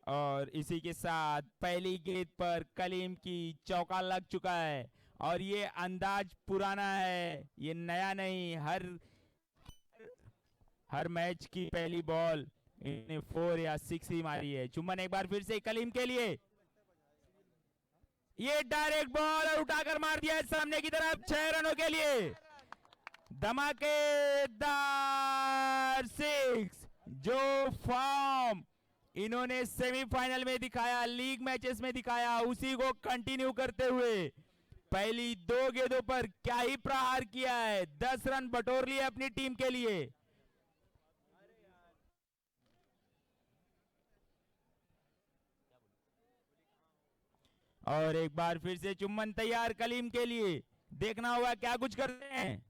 और इसी के साथ पहली गेंद पर कलीम की चौका लग चुका है। और ये अंदाज पुराना है, ये नया नहीं। हर हर मैच की पहली बॉल इन्हें 4 या 6 ही मारी है। चुम्बन एक बार फिर से कलीम के लिए, ये डायरेक्ट बॉल और उठाकर मार दिया है सामने की तरफ 6 रनों के लिए। धमाकेदार 6, जो फॉर्म इन्होंने सेमीफाइनल में दिखाया, लीग मैचेस में दिखाया, उसी को कंटिन्यू करते हुए पहली 2 गेंदों पर क्या ही प्रहार किया है। 10 रन बटोर लिए अपनी टीम के लिए। और एक बार फिर से चुम्बन तैयार कलीम के लिए, देखना होगा क्या कुछ करते हैं।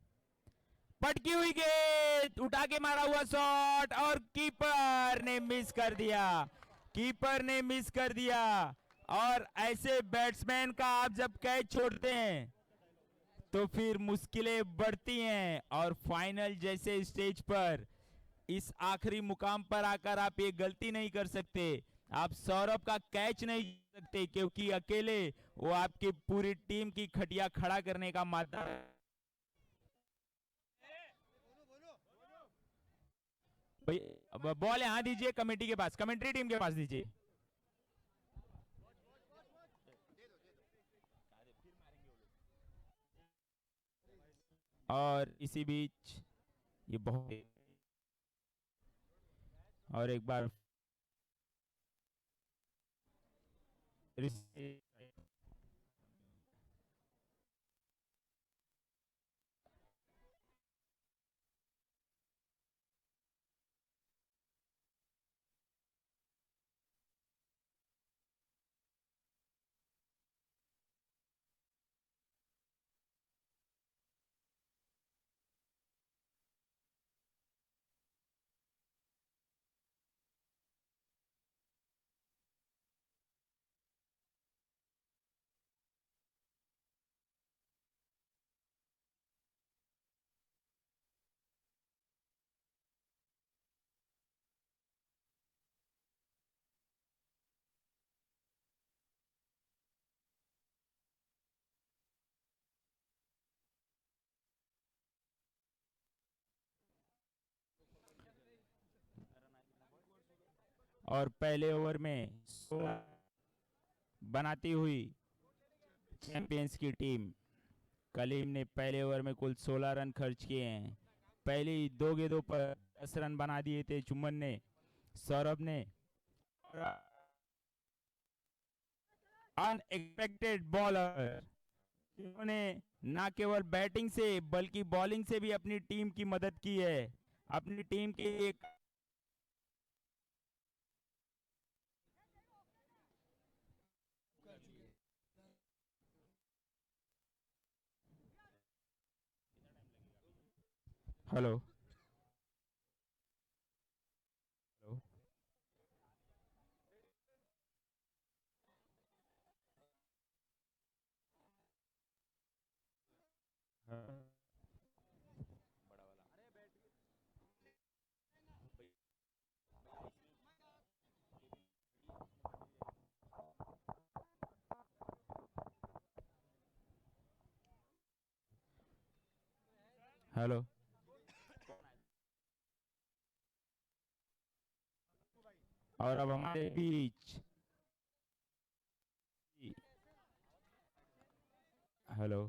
पटकी हुई गेंद, उठा के मारा हुआ शॉट और कीपर ने मिस कर दिया। कीपर ने मिस कर दिया। और ऐसे बैट्समैन का आप जब कैच छोड़ते हैं तो फिर मुश्किलें बढ़ती हैं। और फाइनल जैसे स्टेज पर इस आखिरी मुकाम पर आकर आप ये गलती नहीं कर सकते। आप सौरभ का कैच नहीं कर सकते क्योंकि अकेले वो आपकी पूरी टीम की खटिया खड़ा करने का मादा। बॉल यहां दीजिए, कमेटी के पास, कमेंट्री टीम के पास दीजिए। और इसी बीच ये बहुत, और एक बार और पहले ओवर में बनाती हुई चैंपियंस की टीम कलीम ने पहले ओवर में कुल 16 रन खर्च किए हैं। पहली 2 गेंदों पर 10 रन बना दिए थे चुम्बन ने, सौरभ ने। अनएक्सपेक्टेड बॉलर जिन्होंने ना केवल बैटिंग से बल्कि बॉलिंग से भी अपनी टीम की मदद की है। अपनी टीम के एक हेलो हेलो हेलो। और अब हमारे बीच, हेलो।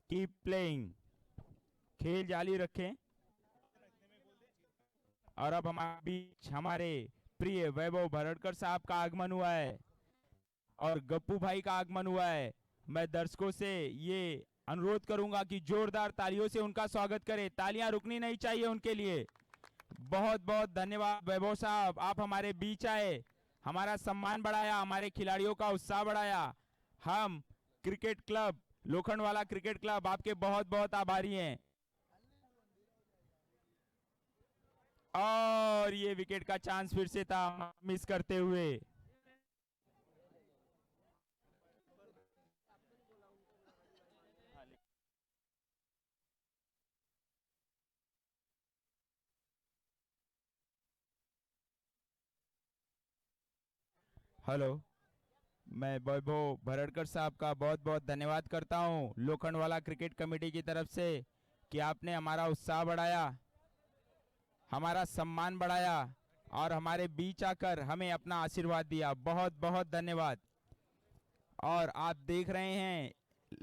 कीप प्लेइंग, खेल जारी रखें। और अब हमारे बीच हमारे प्रिय वैभव भरड़कर साहब का आगमन हुआ है और गप्पू भाई का आगमन हुआ है। मैं दर्शकों से ये अनुरोध करूंगा कि जोरदार तालियों से उनका स्वागत करें। तालियां रुकनी नहीं चाहिए उनके लिए। बहुत बहुत धन्यवाद वैभव साहब, आप हमारे बीच आए, हमारा सम्मान बढ़ाया, हमारे खिलाड़ियों का उत्साह बढ़ाया। हम cricket club Lokhandwala cricket club आपके बहुत बहुत आभारी हैं। और ये विकेट का चांस फिर से था, मिस करते हुए। हेलो, मैं वैभव भरड़कर साहब का बहुत बहुत धन्यवाद करता हूं लोखंडवाला क्रिकेट कमेटी की तरफ से कि आपने हमारा उत्साह बढ़ाया, हमारा सम्मान बढ़ाया और हमारे बीच आकर हमें अपना आशीर्वाद दिया। बहुत बहुत धन्यवाद। और आप देख रहे हैं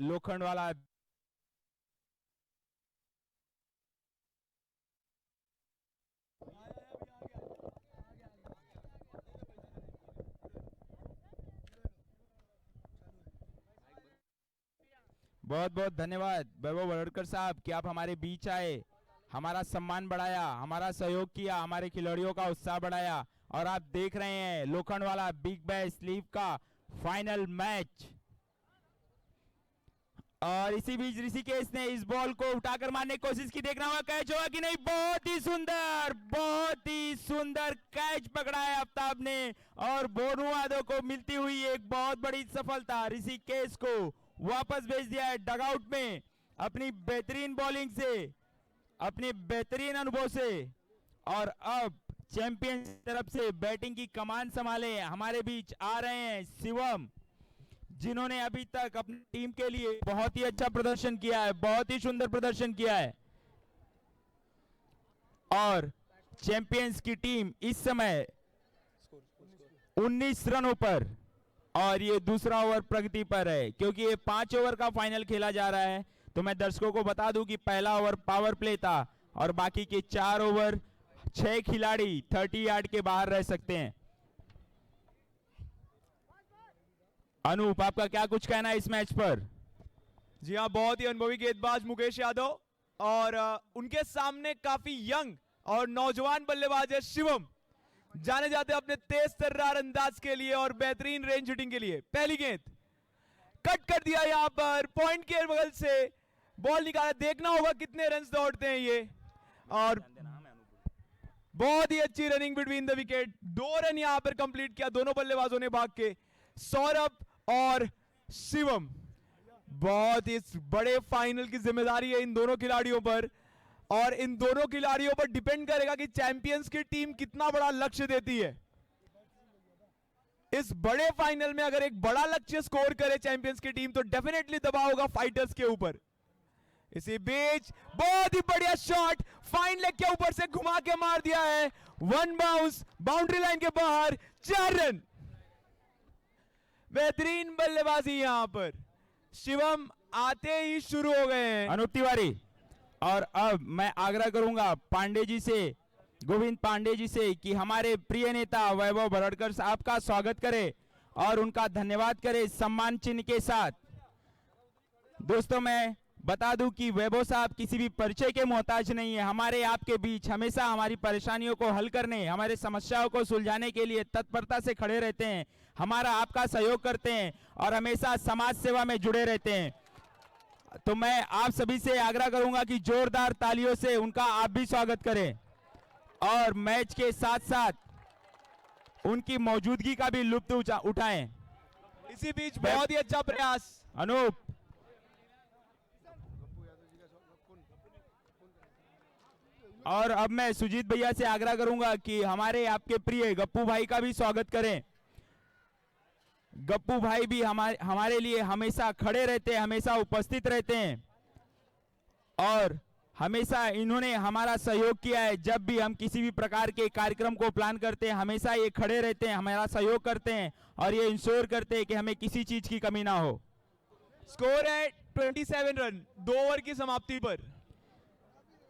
लोखंडवाला बहुत बहुत धन्यवाद वैभव वड़कर साहब कि आप हमारे बीच आए, हमारा सम्मान बढ़ाया, हमारा सहयोग किया, हमारे खिलाड़ियों का उत्साह बढ़ाया। और आप देख रहे हैं लोखंडवाला बिग बैश लीग का फाइनल मैच। और इसी बीच ऋषिकेश ने इस बॉल को उठाकर मारने की कोशिश की, देखना होगा कैच होगा कि नहीं। बहुत ही सुंदर कैच पकड़ा है आफ्ताब ने और बोनू यादव को मिलती हुई एक बहुत बड़ी सफलता। ऋषिकेश को वापस भेज दिया है डगआउट में अपनी बेहतरीन बॉलिंग से, अपने बेहतरीन अनुभव से। और अब चैंपियन तरफ से बैटिंग की कमान संभाले हमारे बीच आ रहे हैं शिवम, जिन्होंने अभी तक अपनी टीम के लिए बहुत ही अच्छा प्रदर्शन किया है, बहुत ही सुंदर प्रदर्शन किया है। और चैंपियंस की टीम इस समय 19 रनों पर, और ये दूसरा ओवर प्रगति पर है क्योंकि ये 5 ओवर का फाइनल खेला जा रहा है। तो मैं दर्शकों को बता दूं कि पहला ओवर पावर प्ले था और बाकी के 4 ओवर 6 खिलाड़ी 30 यार्ड के बाहर रह सकते हैं। अनूप, आपका क्या कुछ कहना है इस मैच पर? जी हाँ, बहुत ही अनुभवी गेंदबाज मुकेश यादव और उनके सामने काफी यंग और नौजवान बल्लेबाज है शिवम, जाने जाते हैं अपने तेज तर्रार अंदाज के लिए और बेहतरीन रेंज हिटिंग के लिए। पहली गेंद कट कर दिया यहां पर, पॉइंट के बगल से बॉल निकाला, देखना होगा कितने रन दौड़ते हैं ये। और बहुत ही अच्छी running between the wicket, 2 run यहां पर कंप्लीट किया दोनों बल्लेबाजों ने भाग के, सौरभ और शिवम। बहुत इस बड़े फाइनल की जिम्मेदारी है इन दोनों खिलाड़ियों पर और इन दोनों खिलाड़ियों पर डिपेंड करेगा कि चैंपियंस की टीम कितना बड़ा लक्ष्य देती है। इस बड़े फाइनल में अगर एक बड़ा लक्ष्य स्कोर करे चैंपियंस की टीम तो डेफिनेटली दबाव होगा फाइटर्स के ऊपर। इसी बीच बहुत ही बढ़िया शॉट फाइन लेग के ऊपर से घुमा के मार दिया है, 1 बाउंस बाउंड्री लाइन के बाहर, 4 रन। बेहतरीन बल्लेबाजी यहां पर, शिवम आते ही शुरू हो गए हैं। अनूप तिवारी, और अब मैं आग्रह करूंगा पांडे जी से, गोविंद पांडे जी से कि हमारे प्रिय नेता वैभव भरड़कर साहब का स्वागत करें और उनका धन्यवाद करें सम्मान चिन्ह के साथ। दोस्तों, मैं बता दूं कि वैभव साहब किसी भी परिचय के मोहताज नहीं है, हमारे आपके बीच हमेशा हमारी परेशानियों को हल करने, हमारे समस्याओं को सुलझाने के लिए तत्परता से खड़े रहते हैं, हमारा आपका सहयोग करते हैं और हमेशा समाज सेवा में जुड़े रहते हैं। तो मैं आप सभी से आग्रह करूंगा कि जोरदार तालियों से उनका आप भी स्वागत करें और मैच के साथ साथ उनकी मौजूदगी का भी लुत्फ उठाएं। इसी बीच बहुत ही अच्छा प्रयास अनूप, और अब मैं सुजीत भैया से आग्रह करूंगा कि हमारे आपके प्रिय गप्पू भाई का भी स्वागत करें। गप्पू भाई भी हमारे लिए हमेशा खड़े रहते हैं, हमेशा उपस्थित रहते हैं और हमेशा इन्होंने हमारा सहयोग किया है। जब भी हम किसी भी प्रकार के कार्यक्रम को प्लान करते हैं हमेशा ये खड़े रहते हैं, हमारा सहयोग करते हैं और ये इंश्योर करते हैं कि हमें किसी चीज की कमी ना हो। स्कोर है 27 रन 2 ओवर की समाप्ति पर,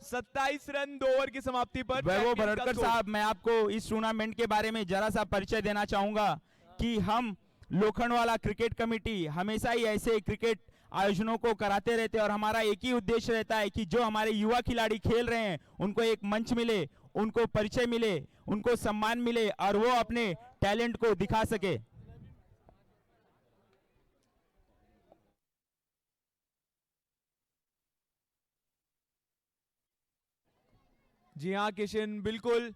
27 रन 2 ओवर की समाप्ति पर। वैभव भरड़कर साहब, मैं आपको इस टूर्नामेंट के बारे में जरा सा परिचय देना चाहूंगा कि हम लोखंडवाला क्रिकेट कमेटी हमेशा ही ऐसे क्रिकेट आयोजनों को कराते रहते हैं और हमारा एक ही उद्देश्य रहता है कि जो हमारे युवा खिलाड़ी खेल रहे हैं उनको एक मंच मिले, उनको परिचय मिले, उनको सम्मान मिले और वो अपने टैलेंट को दिखा सके। जी हाँ किशन, बिल्कुल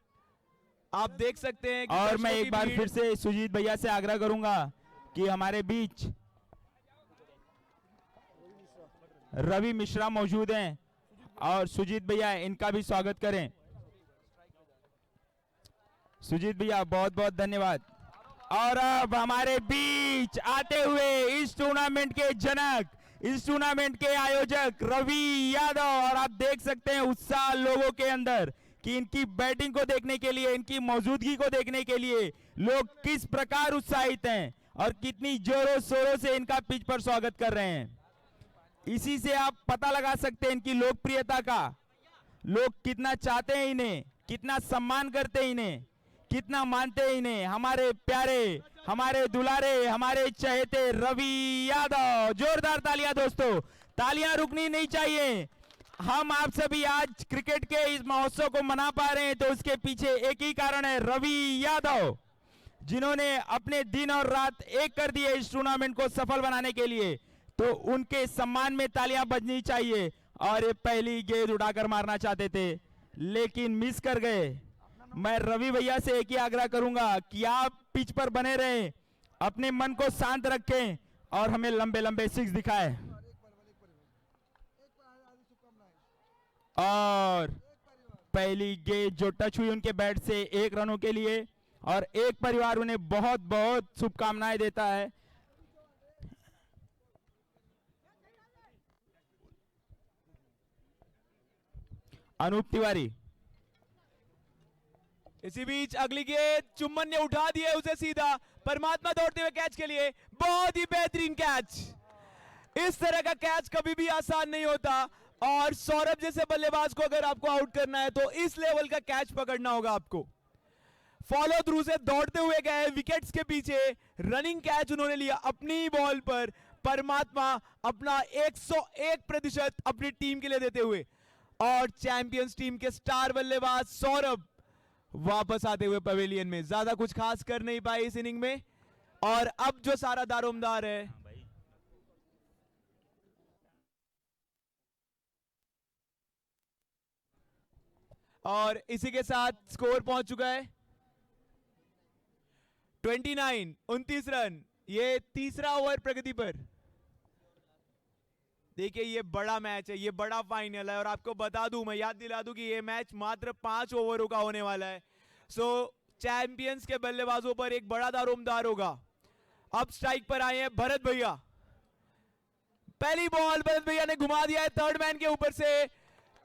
आप देख सकते हैं कि और दर्शकों मैं की एक बार भीड़- फिर से सुजीत भैया से आग्रह करूंगा कि हमारे बीच रवि मिश्रा मौजूद हैं और सुजीत भैया इनका भी स्वागत करें। सुजीत भैया बहुत बहुत धन्यवाद। और अब हमारे बीच आते हुए इस टूर्नामेंट के जनक, इस टूर्नामेंट के आयोजक रवि यादव। और आप देख सकते हैं उत्साह लोगों के अंदर कि इनकी बैटिंग को देखने के लिए, इनकी मौजूदगी को देखने के लिए लोग किस प्रकार उत्साहित हैं और कितनी जोरों शोरों से इनका पिच पर स्वागत कर रहे हैं। इसी से आप पता लगा सकते हैं इनकी लोकप्रियता का, लोग कितना चाहते हैं इन्हें, कितना सम्मान करते हैं इन्हें, कितना मानते हैं इन्हें। हमारे प्यारे, हमारे दुलारे, हमारे चहेते रवि यादव। जोरदार तालियां दोस्तों, तालियां रुकनी नहीं चाहिए। हम आप सभी आज क्रिकेट के इस महोत्सव को मना पा रहे हैं तो उसके पीछे एक ही कारण है, रवि यादव, जिन्होंने अपने दिन और रात एक कर दिए इस टूर्नामेंट को सफल बनाने के लिए। तो उनके सम्मान में तालियां बजनी चाहिए। और ये पहली गेंद उड़ाकर मारना चाहते थे लेकिन मिस कर गए। मैं रवि भैया से एक ही आग्रह करूंगा कि आप पिच पर बने रहें, अपने मन को शांत रखें और हमें लंबे लंबे सिक्स दिखाएं। और पहली गेंद जो टच हुई उनके बैट से 1 रनों के लिए, और एक परिवार उन्हें बहुत बहुत शुभकामनाएं देता है। अनूप तिवारी। इसी बीच अगली गेंद चुम्बन ने उठा दी है उसे सीधा, परमात्मा दौड़ते हुए कैच के लिए, बहुत ही बेहतरीन कैच। इस तरह का कैच कभी भी आसान नहीं होता और सौरभ जैसे बल्लेबाज को अगर आपको आउट करना है तो इस लेवल का कैच पकड़ना होगा आपको। फॉलो थ्रू से दौड़ते हुए गए विकेट्स के पीछे, रनिंग कैच उन्होंने लिया अपनी बॉल पर। परमात्मा अपना 101% अपनी टीम के लिए देते हुए, और चैंपियंस टीम के स्टार बल्लेबाज सौरभ वापस आते हुए पवेलियन में। ज्यादा कुछ खास कर नहीं पाए इस इनिंग में। और अब जो सारा दारोमदार है, और इसी के साथ स्कोर पहुंच चुका है 29, 29 रन। ये तीसरा ओवर प्रगति पर। देखिए ये बड़ा मैच है, ये बड़ा फाइनल है, और आपको बता दूं, मैं याद दिला दूं कि ये मैच मात्र 5 ओवरों का होने वाला है। सो चैंपियंस के बल्लेबाजों पर एक बड़ा दारोमदार होगा। अब स्ट्राइक पर आए हैं भरत भैया। पहली बॉल भरत भैया ने घुमा दिया है थर्ड मैन के ऊपर से,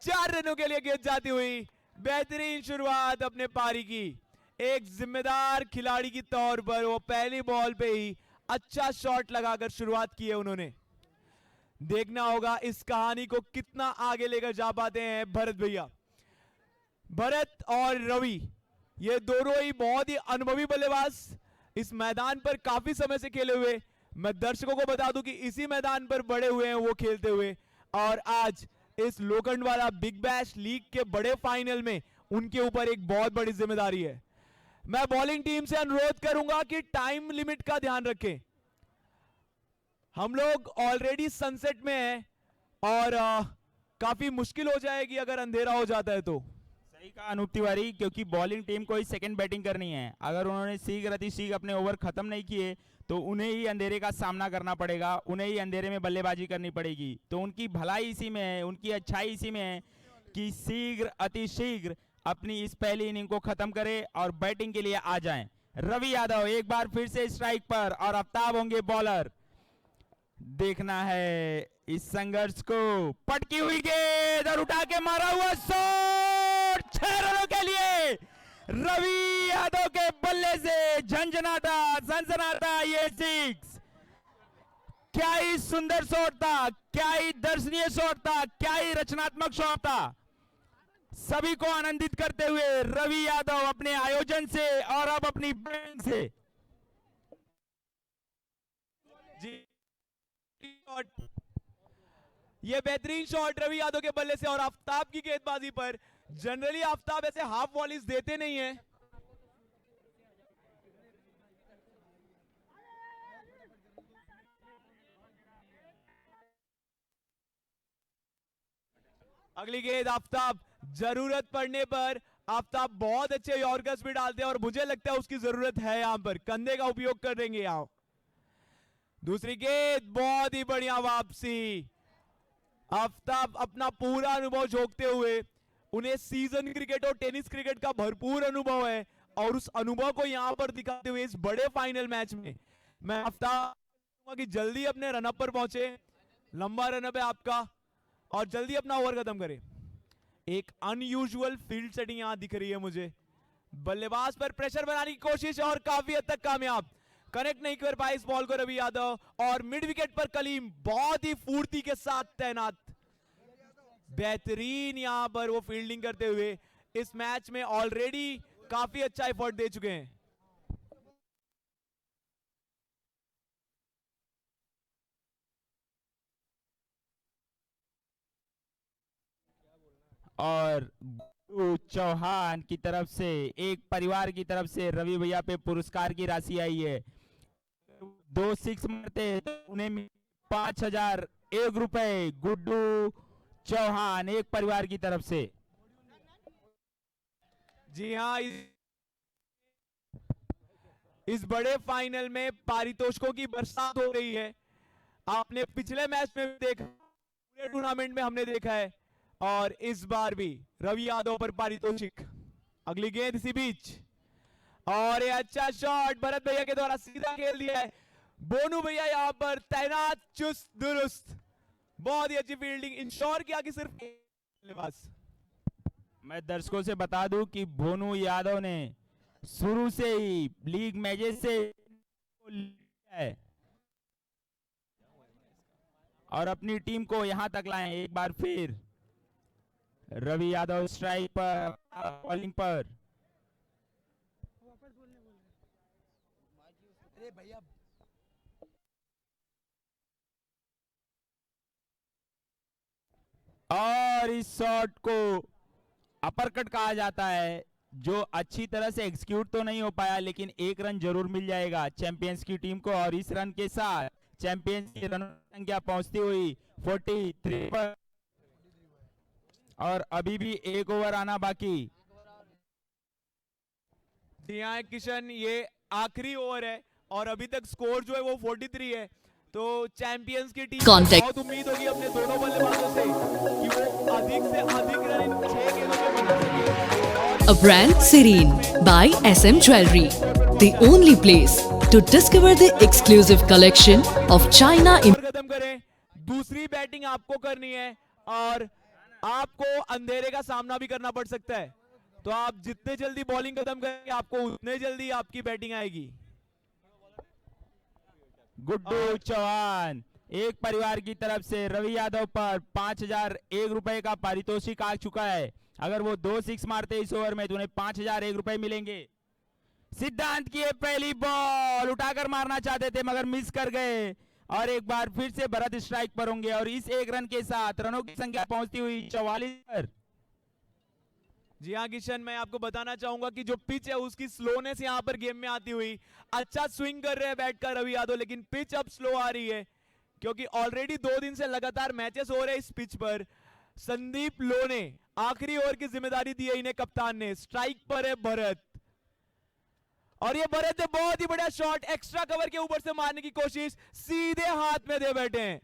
4 रनों के लिए गेंद जाती हुई। बेहतरीन शुरुआत अपने पारी की। एक जिम्मेदार खिलाड़ी की तौर पर वो पहली बॉल पे ही अच्छा शॉट लगाकर शुरुआत की है उन्होंने। देखना होगा इस कहानी को कितना आगे लेकर जा पाते हैं भरत भैया। भरत और रवि, ये दोनों ही बहुत ही अनुभवी बल्लेबाज, इस मैदान पर काफी समय से खेले हुए। मैं दर्शकों को बता दूं कि इसी मैदान पर बड़े हुए हैं वो खेलते हुए, और आज इस लोखंडवाला बिग बैश लीग के बड़े फाइनल में उनके ऊपर एक बहुत बड़ी जिम्मेदारी है। मैं बॉलिंग टीम से अनुरोध करूंगा कि टाइम लिमिट का ध्यान रखें। हम लोग ऑलरेडी सनसेट में हैं और काफी मुश्किल हो जाएगी अगर अंधेरा हो जाता है तो। सही कहा अनूप तिवारी, क्योंकि बॉलिंग टीम को ही सेकंड बैटिंग करनी है। अगर उन्होंने शीघ्र अतिशीघ्र अपने ओवर खत्म नहीं किए तो उन्हें ही अंधेरे का सामना करना पड़ेगा, उन्हें ही अंधेरे में बल्लेबाजी करनी पड़ेगी। तो उनकी भलाई इसी में है, उनकी अच्छाई इसी में है कि शीघ्र अतिशीघ्र अपनी इस पहली इनिंग को खत्म करे और बैटिंग के लिए आ जाएं। रवि यादव एक बार फिर से स्ट्राइक पर और आफ्ताब होंगे बॉलर। देखना है इस संघर्ष को। पटकी हुई गेंद और उठा के मारा हुआ शॉट, 6 रनों के लिए रवि यादव के बल्ले से झंझनाता सनसनाता ये 6। क्या ही सुंदर शॉट था, क्या ही दर्शनीय शॉट था, क्या ही रचनात्मक शॉट था। सभी को आनंदित करते हुए रवि यादव अपने आयोजन से और अब अपनी बैटिंग से। जी, ये बेहतरीन शॉट रवि यादव के बल्ले से और आफ्ताब की गेंदबाजी पर। जनरली आफ्ताब ऐसे हाफ वॉलीज देते नहीं है। अगली गेंद आफ्ताब जरूरत पड़ने पर आफ्ताब बहुत अच्छे यॉर्कर्स भी डालते हैं और मुझे लगता है उसकी जरूरत है यहां पर, कंधे का उपयोग कर देंगे यहां। दूसरी गेंद, बहुत ही बढ़िया वापसी। आफ्ताब अपना पूरा अनुभव झोंकते हुए, उन्हें सीजन क्रिकेट और टेनिस क्रिकेट का भरपूर अनुभव है और उस अनुभव को यहां पर दिखाते हुए इस बड़े फाइनल मैच में मैं आफ्ताब कि जल्दी अपने रनअप पर पहुंचे। लंबा रनअप है आपका और जल्दी अपना ओवर खत्म करे। एक अनयूजुअल फील्ड सेटिंग यहां दिख रही है मुझे। बल्लेबाज पर प्रेशर बनाने की कोशिश और काफी हद तक कामयाब, कनेक्ट नहीं कर पाए इस बॉल को रवि यादव। और मिड विकेट पर कलीम बहुत ही फुर्ती के साथ तैनात, बेहतरीन यहां पर वो फील्डिंग करते हुए इस मैच में ऑलरेडी काफी अच्छा एफर्ट दे चुके हैं। और गुड्डू चौहान की तरफ से, एक परिवार की तरफ से रवि भैया पे पुरस्कार की राशि आई है। 2 6 मारते तो उन्हें 5,001 रुपए गुड्डू चौहान एक परिवार की तरफ से। जी हाँ, इस बड़े फाइनल में पारितोषिकों की बरसात हो रही है। आपने पिछले मैच में भी देखा, पूरे टूर्नामेंट में हमने देखा है और इस बार भी रवि यादव पर पारितोषिक। अगली गेंद इसी बीच और ये अच्छा शॉट भरत भैया के द्वारा सीधा खेल दिया है। बोनू भैया यहां पर तैनात, चुस्त दुरुस्त, बहुत ही अच्छी फील्डिंग, इंश्योर किया कि सिर्फ बल्लेबाज। मैं दर्शकों से बता दूं कि बोनू यादव ने शुरू से ही लीग मैचेस से है और अपनी टीम को यहां तक लाए। एक बार फिर रवि यादव स्ट्राइक पर, बॉलिंग पर। और इस शॉट को अपरकट कहा जाता है, जो अच्छी तरह से एग्जीक्यूट तो नहीं हो पाया लेकिन एक रन जरूर मिल जाएगा चैंपियंस की टीम को। और इस रन के साथ चैंपियंस की रन संख्या पहुंचती हुई 43 पर और अभी भी एक ओवर आना बाकी। जी हाँ किशन, ये आखिरी ओवर है और अभी तक स्कोर जो है वो 43 है। तो चैंपियंस की टीम को बहुत उम्मीद होगी अपने दोनों बल्लेबाजों से कि वो अधिक से अधिक रन इन 6 गेंदों में बना सके। A brand Serene by SM Jewelry, the only place to discover the exclusive collection of China. खत्म करें, दूसरी बैटिंग आपको करनी है और आपको अंधेरे का सामना भी करना पड़ सकता है। तो आप जितने जल्दी बॉलिंग खत्म करेंगे आपको उतने जल्दी आपकी बैटिंग आएगी। गुड्डू चौहान एक परिवार की तरफ से रवि यादव पर 5,001 रुपए का पारितोषिक आ चुका है। अगर वो 2 6 मारते इस ओवर में तो उन्हें 5,001 रुपए मिलेंगे। सिद्धांत की पहली बॉल उठाकर मारना चाहते थे मगर मिस कर गए और एक बार फिर से भरत स्ट्राइक पर होंगे और इस एक रन के साथ रनों की संख्या पहुंचती हुई 44 पर। जी हाँ किशन, मैं आपको बताना चाहूंगा कि जो पिच है उसकी स्लोनेस यहाँ पर गेम में आती हुई, अच्छा स्विंग कर रहे हैं बैट का रवि यादव, लेकिन पिच अब स्लो आ रही है क्योंकि ऑलरेडी 2 दिन से लगातार मैचेस हो रहे हैं इस पिच पर। संदीप लोने आखिरी ओवर की जिम्मेदारी दी है इन्हें कप्तान ने। स्ट्राइक पर है भरत और ये भरत ने बहुत ही बढ़िया शॉट एक्स्ट्रा कवर के ऊपर से मारने की कोशिश, सीधे हाथ में दे बैठे हैं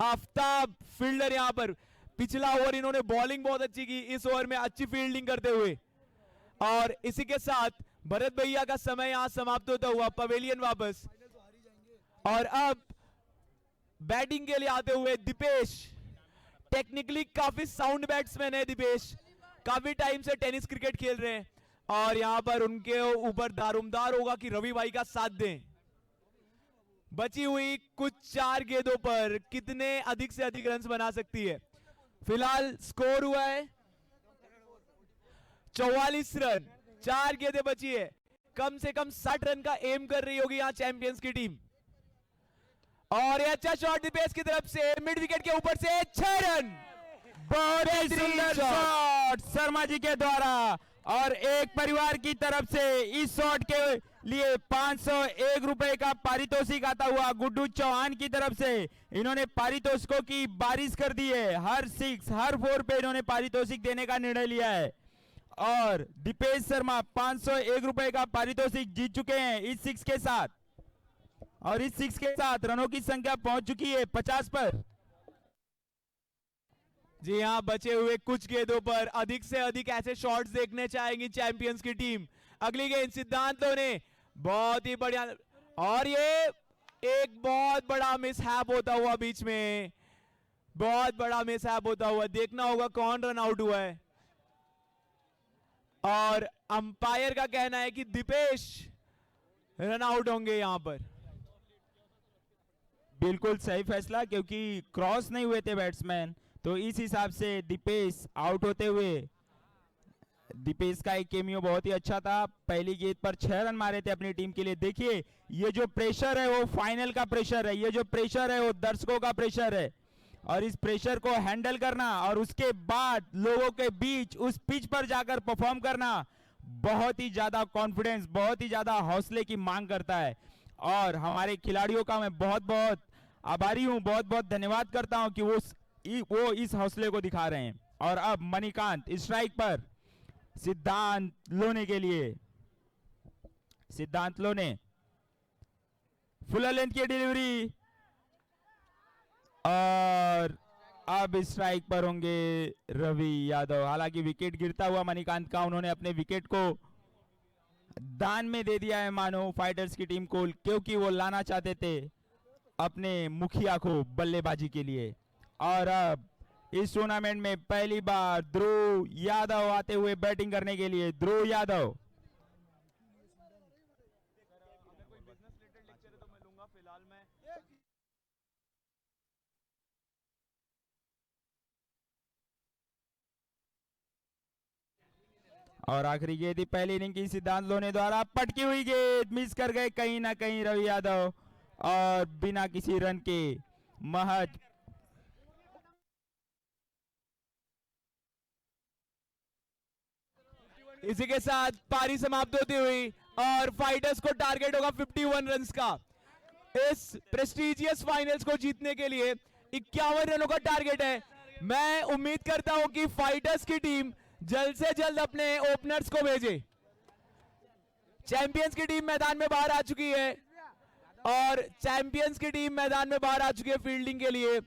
आफ्ताब फील्डर। यहां पर पिछला ओवर इन्होंने बॉलिंग बहुत अच्छी की, इस ओवर में अच्छी फील्डिंग करते हुए। और इसी के साथ भरत भैया का समय यहां समाप्त होता हुआ पवेलियन वापस। और अब बैटिंग के लिए आते हुए दीपेश, टेक्निकली काफी साउंड बैट्समैन है दीपेश, काफी टाइम से टेनिस क्रिकेट खेल रहे हैं और यहां पर उनके ऊपर दारोमदार होगा कि रवि भाई का साथ दें। बची हुई कुछ 4 गेंदों पर कितने अधिक से अधिक रन बना सकती है। फिलहाल स्कोर हुआ है 44 रन, 4 गेंदें बची है। कम से कम 60 रन का एम कर रही होगी यहां चैंपियंस की टीम। और ये अच्छा शॉट दीपेश की तरफ से मिड विकेट के ऊपर से 6 रन, बहुत ही सुंदर शॉट शर्मा जी के द्वारा। और एक परिवार की तरफ से इस शॉट के लिए 501 रुपए का पारितोषिक आता हुआ गुड्डू चौहान की तरफ से। इन्होंने पारितोषिकों की बारिश कर दी है, हर 6 हर 4 पे इन्होंने पारितोषिक देने का निर्णय लिया है। और दीपेश शर्मा 501 रुपए का पारितोषिक जीत चुके हैं इस 6 के साथ, और इस 6 के साथ रनों की संख्या पहुंच चुकी है 50 पर। जी हाँ, बचे हुए कुछ गेंदों पर अधिक से अधिक ऐसे शॉट्स देखने चाहेंगी चैंपियंस की टीम। अगली गेंद सिद्धांत लोने, बहुत ही बढ़िया, और ये एक बहुत बड़ा मिसहैप होता हुआ बीच में, बहुत बड़ा मिसहैप होता हुआ। देखना होगा कौन रन आउट हुआ है, और अंपायर का कहना है कि दीपेश रन आउट होंगे यहां पर। बिल्कुल सही फैसला, क्योंकि क्रॉस नहीं हुए थे बैट्समैन, तो इस हिसाब से दीपेश आउट होते हुए। दीपेश का एक केमियो बहुत ही अच्छा था, पहली गेंद पर 6 रन मारे थे अपनी टीम के लिए। देखिए ये जो प्रेशर है वो फाइनल का प्रेशर है, ये जो प्रेशर है वो दर्शकों का प्रेशर है, और इस प्रेशर को हैंडल करना और उसके बाद लोगों के बीच उस पिच पर जाकर परफॉर्म करना बहुत ही ज्यादा कॉन्फिडेंस, बहुत ही ज्यादा हौसले की मांग करता है। और हमारे खिलाड़ियों का मैं बहुत बहुत आभारी हूं, बहुत बहुत धन्यवाद करता हूं कि वो इस हौसले को दिखा रहे हैं। और अब मणिकांत स्ट्राइक पर सिद्धांत लोने के लिए, सिद्धांत लोने फुल लेंथ की डिलीवरी, और अब स्ट्राइक पर होंगे रवि यादव। हालांकि विकेट गिरता हुआ मणिकांत का, उन्होंने अपने विकेट को दान में दे दिया है मानो फाइटर्स की टीम को, क्योंकि वो लाना चाहते थे अपने मुखिया को बल्लेबाजी के लिए। और अब इस टूर्नामेंट में पहली बार ध्रुव यादव आते हुए बैटिंग करने के लिए। ध्रुव यादव और आखिरी गेंद पहली इनिंग की सिद्धांत लोने द्वारा पटकी हुई गेंद, मिस कर गए कहीं ना कहीं रवि यादव, और बिना किसी रन के महज इसी के साथ पारी समाप्त होती हुई, और फाइटर्स को टारगेट होगा 51 रन्स का। इस प्रेस्टिजियस फाइनल्स को जीतने के लिए 51 रनों का टारगेट है। मैं उम्मीद करता हूं कि फाइटर्स की टीम जल्द से जल्द अपने ओपनर्स को भेजे। चैंपियंस की टीम मैदान में बाहर आ चुकी है, और चैंपियंस की टीम मैदान में बाहर आ चुकी है फील्डिंग के लिए।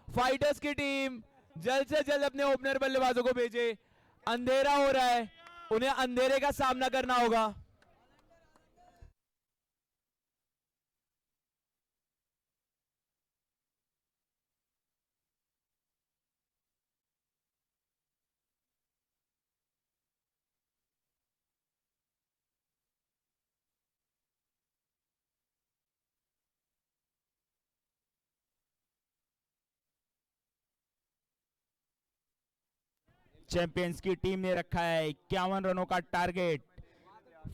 फाइटर्स की टीम जल्द से जल्द अपने ओपनर बल्लेबाजों को भेजे। अंधेरा हो रहा है, उन्हें अंधेरे का सामना करना होगा। चैंपियंस की टीम ने रखा है 51 रनों का टारगेट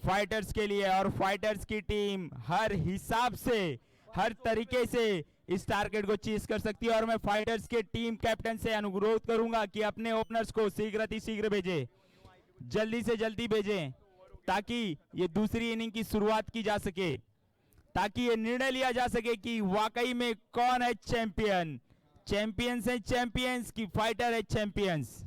फाइटर्स के लिए, और फाइटर्स की टीम हर हिसाब से, हर तरीके से इस टारगेट को चीज कर सकती है। और मैं फाइटर्स के टीम कैप्टन से अनुरोध करूंगा कि अपने ओपनर्स को शीघ्र भेजें, जल्दी से जल्दी भेजें, ताकि ये दूसरी इनिंग की शुरुआत की जा सके, ताकि ये निर्णय लिया जा सके कि वाकई में कौन है चैंपियन। चैंपियंस है चैंपियंस की फाइटर है चैंपियंस।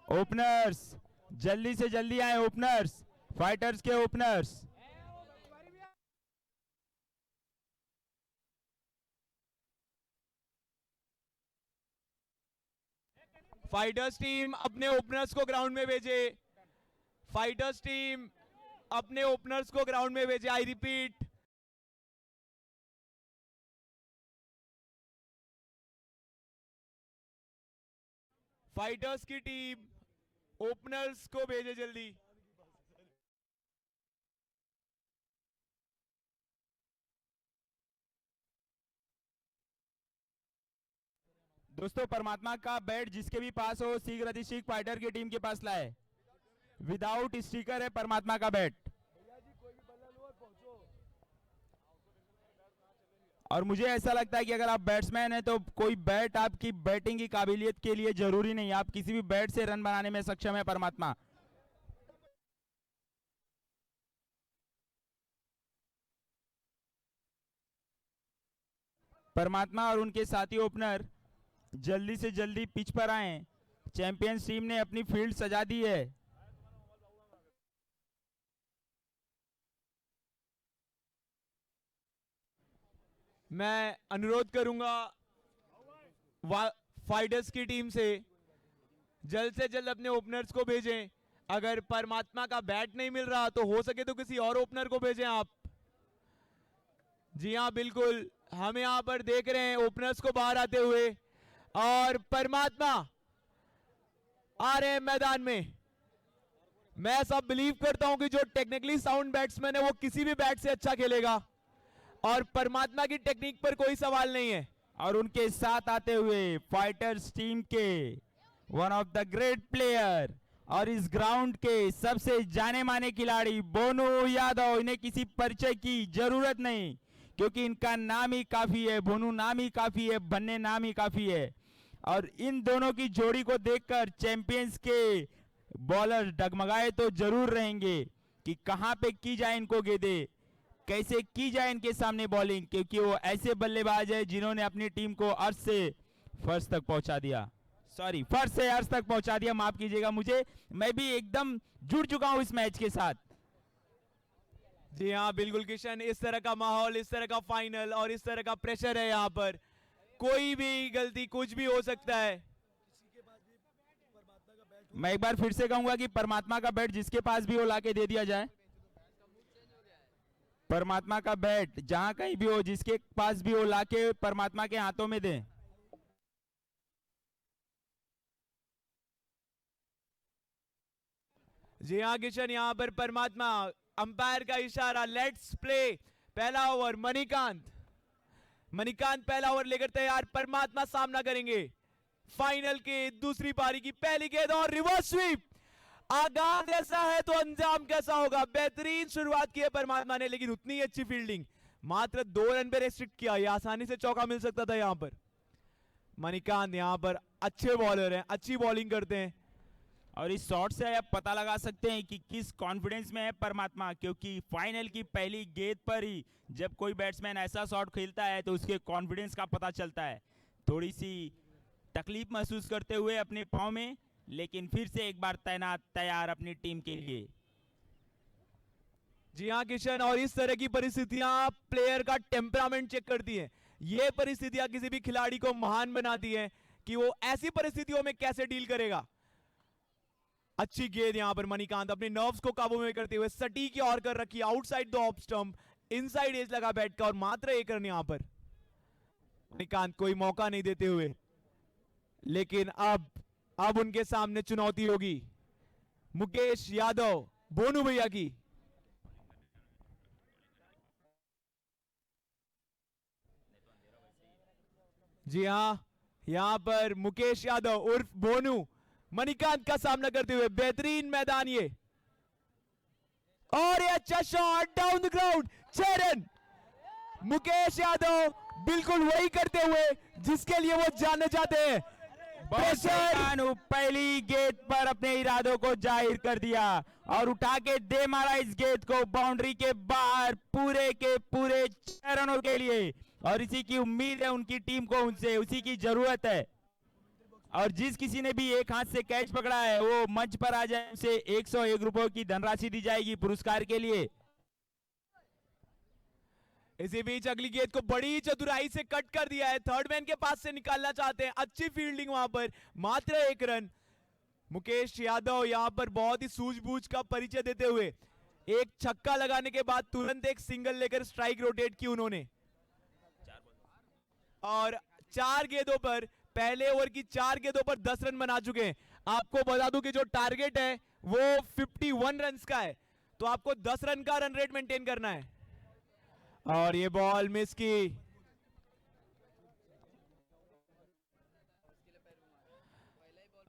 ओपनर्स जल्दी से जल्दी आए, ओपनर्स, फाइटर्स के ओपनर्स। फाइटर्स टीम अपने ओपनर्स को ग्राउंड में भेजे। फाइटर्स टीम अपने ओपनर्स को ग्राउंड में भेजे। आई रिपीट, फाइटर्स की टीम ओपनर्स को भेजे जल्दी। दोस्तों परमात्मा का बैट जिसके भी पास हो शीघ्र अतिशीघ्र फाइटर की टीम के पास लाए। विदाउट स्टिकर है परमात्मा का बैट। और मुझे ऐसा लगता है कि अगर आप बैट्समैन हैं तो कोई बैट आपकी बैटिंग की काबिलियत के लिए जरूरी नहीं, आप किसी भी बैट से रन बनाने में सक्षम है परमात्मा। परमात्मा और उनके साथी ओपनर जल्दी से जल्दी पिच पर आए। चैंपियंस टीम ने अपनी फील्ड सजा दी है। मैं अनुरोध करूंगा फाइटर्स की टीम से जल्द अपने ओपनर्स को भेजें। अगर परमात्मा का बैट नहीं मिल रहा तो हो सके तो किसी और ओपनर को भेजें आप। जी हाँ बिल्कुल, हम यहां पर देख रहे हैं ओपनर्स को बाहर आते हुए और परमात्मा आ रहे हैं मैदान में। मैं ऐसा बिलीव करता हूं कि जो टेक्निकली साउंड बैट्समैन है वो किसी भी बैट से अच्छा खेलेगा और परमात्मा की टेक्निक पर कोई सवाल नहीं है। और उनके साथ आते हुए फाइटर्स टीम के one of the great player और इस ग्राउंड के सबसे जाने माने खिलाड़ी बोनू यादव। इन्हें किसी परिचय की जरूरत नहीं क्योंकि इनका नाम ही काफी है, बोनू नाम ही काफी है, बन्ने नाम ही काफी है। और इन दोनों की जोड़ी को देखकर चैंपियंस के बॉलर डगमगाए तो जरूर रहेंगे कि कहां पे की जाए इनको गेंदे, कैसे की जाए इनके सामने बॉलिंग, क्योंकि वो ऐसे बल्लेबाज है जिन्होंने अपनी टीम को अर्श से फर्श तक पहुंचा दिया, सॉरी फर्श से अर्श तक पहुंचा दिया, माफ कीजिएगा मुझे, मैं भी एकदम जुड़ चुका हूं इस मैच के साथ। जी हाँ बिल्कुल किशन, इस तरह का माहौल, इस तरह का फाइनल और इस तरह का प्रेशर है यहाँ पर, कोई भी गलती कुछ भी हो सकता है। मैं एक बार फिर से कहूंगा कि परमात्मा का बैट जिसके पास भी हो लाके दे दिया जाए। परमात्मा का बैट जहां कहीं भी हो, जिसके पास भी हो लाके परमात्मा के हाथों में दें। जी हाँ किशन, यहाँ पर परमात्मा, अंपायर का इशारा, लेट्स प्ले। पहला ओवर मणिकांत पहला ओवर लेकर तैयार। परमात्मा सामना करेंगे फाइनल के दूसरी पारी की पहली गेंद और रिवर्स स्वीप। आगाज ऐसा है तो अंजाम कैसा होगा। बेहतरीन शुरुआत की है परमात्मा ने, लेकिन उतनी ही अच्छी फील्डिंग, मात्र 2 रन पे रेस्ट्रिक्ट किया, ये आसानी से चौका मिल सकता था यहां पर। मणिकांत यहां पर अच्छे बॉलर हैं, अच्छी बॉलिंग करते हैं और इस शॉट से आप पता लगा सकते हैं कि किस कॉन्फिडेंस में है परमात्मा, क्योंकि फाइनल की पहली गेंद पर ही जब कोई बैट्समैन ऐसा शॉट खेलता है तो उसके कॉन्फिडेंस का पता चलता है। थोड़ी सी तकलीफ महसूस करते हुए अपने पांव में, लेकिन फिर से एक बार तैनात तैयार अपनी टीम के लिए। जी हाँ किशन, और इस तरह की परिस्थितियां प्लेयर का टेम्परामेंट चेक करती हैं। ये परिस्थितियां किसी भी खिलाड़ी को महान बनाती हैं कि वो ऐसी परिस्थितियों में कैसे डील करेगा। अच्छी गेंद यहां पर मणिकांत अपने नर्व्स को काबू में करते हुए सटीक की ओर कर रखी, outside the off stump, inside edge लगा बैट का और मात्र 1 रन यहां पर। मणिकांत कोई मौका नहीं देते हुए, लेकिन अब उनके सामने चुनौती होगी मुकेश यादव, बोनू भैया की। जी हां, यहां पर मुकेश यादव उर्फ बोनू मणिकांत का सामना करते हुए, बेहतरीन मैदान ये, और ये अच्छा shot down the ground, 6 run. Mukesh Yadav बिल्कुल वही करते हुए जिसके लिए वो जाने जाते हैं। पहली गेंद पर अपने इरादों को जाहिर कर दिया और उठा के दे मारा इस गेंद को बाउंड्री के बाहर पूरे के पूरे 6 रनों के लिए, और इसी की उम्मीद है उनकी टीम को, उनसे उसी की जरूरत है। और जिस किसी ने भी एक हाथ से कैच पकड़ा है वो मंच पर आ जाए, उसे 101 रुपयों की धनराशि दी जाएगी पुरस्कार के लिए। इसी बीच अगली गेंद को बड़ी चतुराई से कट कर दिया है, थर्ड मैन के पास से निकालना चाहते हैं, अच्छी फील्डिंग वहां पर, मात्र 1 रन। मुकेश यादव यहां पर बहुत ही सूझबूझ का परिचय देते हुए एक छक्का लगाने के बाद तुरंत एक सिंगल लेकर स्ट्राइक रोटेट की उन्होंने, और 4 गेंदों पर, पहले ओवर की 4 गेंदों पर 10 रन बना चुके हैं। आपको बता दूं कि जो टारगेट है वो 51 रन का है, तो आपको 10 रन का रन रेट मेंटेन करना है। और ये बॉल मिस की,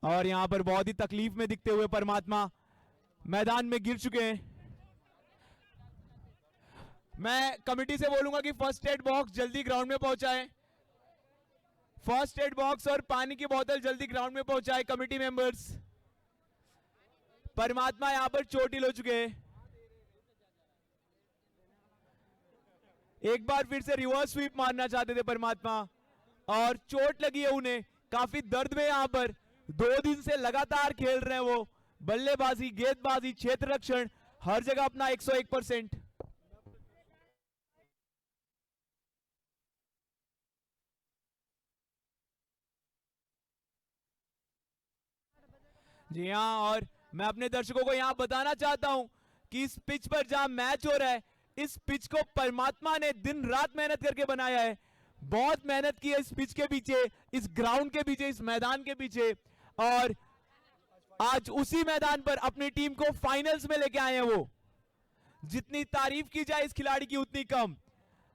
और यहां पर बहुत ही तकलीफ में दिखते हुए परमात्मा मैदान में गिर चुके हैं। मैं कमिटी से बोलूंगा कि फर्स्ट एड बॉक्स जल्दी ग्राउंड में पहुंचाएं। फर्स्ट एड बॉक्स और पानी की बोतल जल्दी ग्राउंड में पहुंचाएं कमिटी मेंबर्स। परमात्मा यहां पर चोटिल हो चुके हैं। एक बार फिर से रिवर्स स्वीप मारना चाहते थे परमात्मा और चोट लगी है उन्हें, काफी दर्द में यहां पर 2 दिन से लगातार खेल रहे हैं वो। बल्लेबाजी, गेंदबाजी, क्षेत्र रक्षण, हर जगह अपना 101%। जी हाँ, और मैं अपने दर्शकों को यहां बताना चाहता हूं कि इस पिच पर जहां मैच हो रहा है, इस पिच को परमात्मा ने दिन रात मेहनत करके बनाया है। बहुत मेहनत की है इस पिच के पीछे, इस ग्राउंड के पीछे, इस मैदान के पीछे, और आज उसी मैदान पर अपनी टीम को फाइनल्स में लेके आए हैं वो। जितनी तारीफ की जाए इस खिलाड़ी की उतनी कम,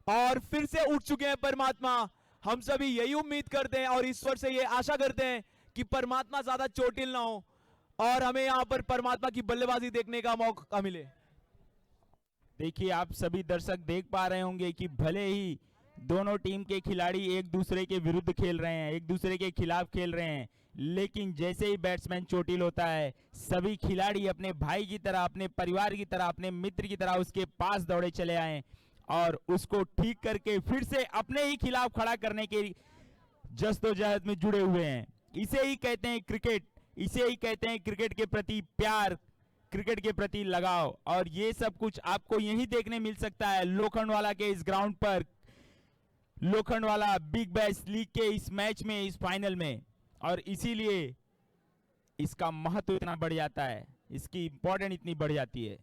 और फिर से उठ चुके हैं परमात्मा। हम सभी यही उम्मीद करते हैं और ईश्वर से ये आशा करते हैं कि परमात्मा ज्यादा चोटिल ना हो और हमें यहां पर परमात्मा की बल्लेबाजी देखने का मौका मिले। देखिए, आप सभी दर्शक देख पा रहे होंगे कि भले ही दोनों टीम के खिलाड़ी एक दूसरे के विरुद्ध खेल रहे हैं, एक दूसरे के खिलाफ खेल रहे हैं, लेकिन जैसे ही बैट्समैन चोटिल होता है, सभी खिलाड़ी अपने भाई की तरह, अपने परिवार की तरह, अपने मित्र की तरह उसके पास दौड़े चले आए और उसको ठीक करके फिर से अपने ही खिलाफ खड़ा करने के जद्दोजहद में जुड़े हुए हैं। इसे ही कहते हैं क्रिकेट, इसे ही कहते हैं क्रिकेट के प्रति प्यार, क्रिकेट के प्रति लगाव। और ये सब कुछ आपको यही देखने मिल सकता है लोखंडवाला के इस ग्राउंड पर, लोखंडवाला बिग बैश लीग के इस मैच में, इस फाइनल में। और इसीलिए इसका महत्व इतना बढ़ जाता है, इसकी इंपॉर्टेंस इतनी बढ़ जाती है।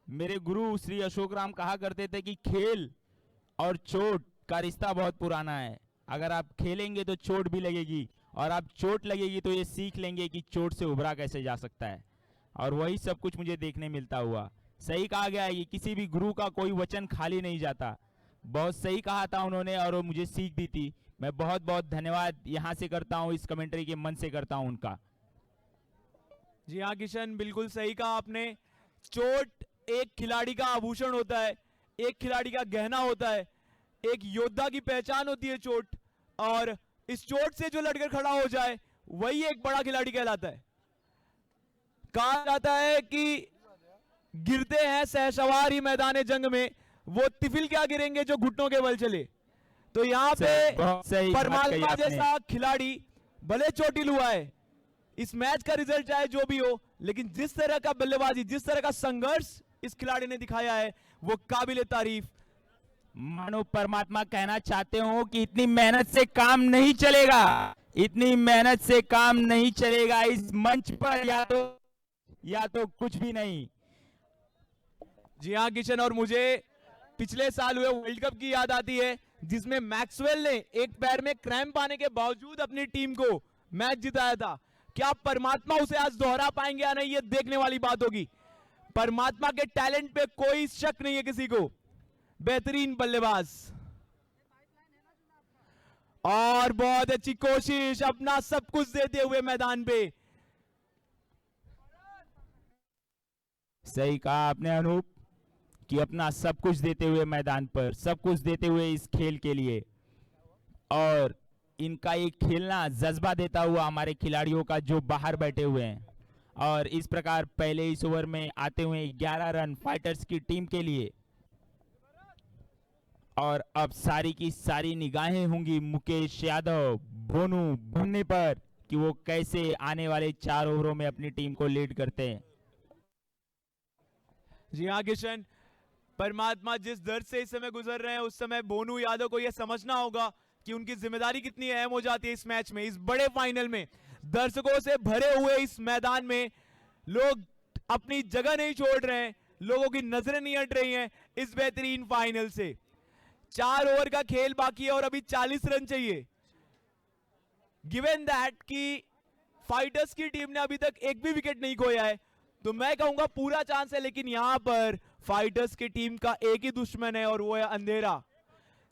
मेरे गुरु श्री अशोक राम कहा करते थे कि खेल और चोट का रिश्ता बहुत पुराना है। अगर आप खेलेंगे तो चोट भी लगेगी, और आप चोट लगेगी तो ये सीख लेंगे कि चोट से उभरा कैसे जा सकता है। और वही सब कुछ मुझे देखने मिलता हुआ। सही कहा गया है कि किसी भी गुरु का कोई वचन खाली नहीं जाता। बहुत सही कहा था उन्होंने और वो मुझे सीख दी थी। मैं बहुत बहुत धन्यवाद यहाँ से करता हूँ, इस कमेंट्री के मन से करता हूँ उनका। जी हाँ किशन, बिल्कुल सही कहा आपने। चोट एक खिलाड़ी का आभूषण होता है, एक खिलाड़ी का गहना होता है, एक योद्धा की पहचान होती है चोट। और इस चोट से जो लड़कर खड़ा हो जाए वही एक बड़ा खिलाड़ी कहलाता है। कहा जाता है कि गिरते हैं सहसवार ही मैदान जंग में, वो तिफिल क्या गिरेंगे जो घुटनों के बल चले। तो यहाँ पे परमात्मा जैसा खिलाड़ी भले चोटिल हुआ है, इस मैच का रिजल्ट चाहे जो भी हो, लेकिन जिस तरह का बल्लेबाजी, जिस तरह का संघर्ष इस खिलाड़ी ने दिखाया है वो काबिले तारीफ। मानो परमात्मा कहना चाहते हो कि इतनी मेहनत से काम नहीं चलेगा, इतनी मेहनत से काम नहीं चलेगा इस मंच पर, या तो कुछ भी नहीं। जी हाँ किशन, और मुझे पिछले साल हुए वर्ल्ड कप की याद आती है जिसमें मैक्सवेल ने एक पैर में क्रैम्प आने के बावजूद अपनी टीम को मैच जिताया था। क्या परमात्मा उसे आज दोहरा पाएंगे या नहीं, ये देखने वाली बात होगी। परमात्मा के टैलेंट पे कोई शक नहीं है किसी को। बेहतरीन बल्लेबाज और बहुत अच्छी कोशिश, अपना सब कुछ देते हुए मैदान पे। सही कहा आपने अनूप कि अपना सब कुछ देते हुए मैदान पर, सब कुछ देते हुए इस खेल के लिए। और इनका ये खेलना जज्बा देता हुआ हमारे खिलाड़ियों का जो बाहर बैठे हुए हैं। और इस प्रकार पहले इस ओवर में आते हुए 11 रन फाइटर्स की टीम के लिए। और अब सारी की सारी निगाहें होंगी मुकेश यादव, बोनू बनने पर कि वो कैसे आने वाले 4 ओवरों में अपनी टीम को लीड करते हैं। जी हाँ किशन, परमात्मा जिस दर्द से इस समय गुजर रहे हैं, उस समय बोनू यादव को यह समझना होगा कि उनकी जिम्मेदारी कितनी अहम हो जाती है इस मैच में, इस बड़े फाइनल में। दर्शकों से भरे हुए इस मैदान में लोग अपनी जगह नहीं छोड़ रहे हैं, लोगों की नजरें नहीं हट रही हैं इस बेहतरीन फाइनल से। 4 ओवर का खेल बाकी है और अभी 40 रन चाहिए। गिवन दैट कि फाइटर्स की टीम ने अभी तक एक भी विकेट नहीं खोया है, तो मैं कहूंगा पूरा चांस है। लेकिन यहां पर फाइटर्स की टीम का एक ही दुश्मन है और वो है अंधेरा।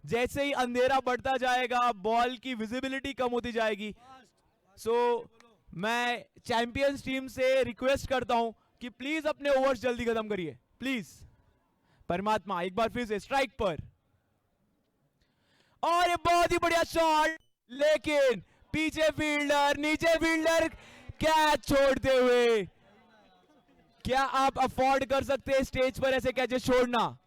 जैसे ही अंधेरा बढ़ता जाएगा बॉल की विजिबिलिटी कम होती जाएगी। सो मैं चैंपियंस टीम से रिक्वेस्ट करता हूं कि प्लीज अपने ओवर्स जल्दी खत्म करिए प्लीज। परमात्मा एक बार फिर से स्ट्राइक पर, और ये बहुत ही बढ़िया शॉट, लेकिन पीछे फील्डर नीचे फील्डर कैच छोड़ते हुए। क्या आप अफोर्ड कर सकते हैं स्टेज पर ऐसे कैचेस छोड़ना?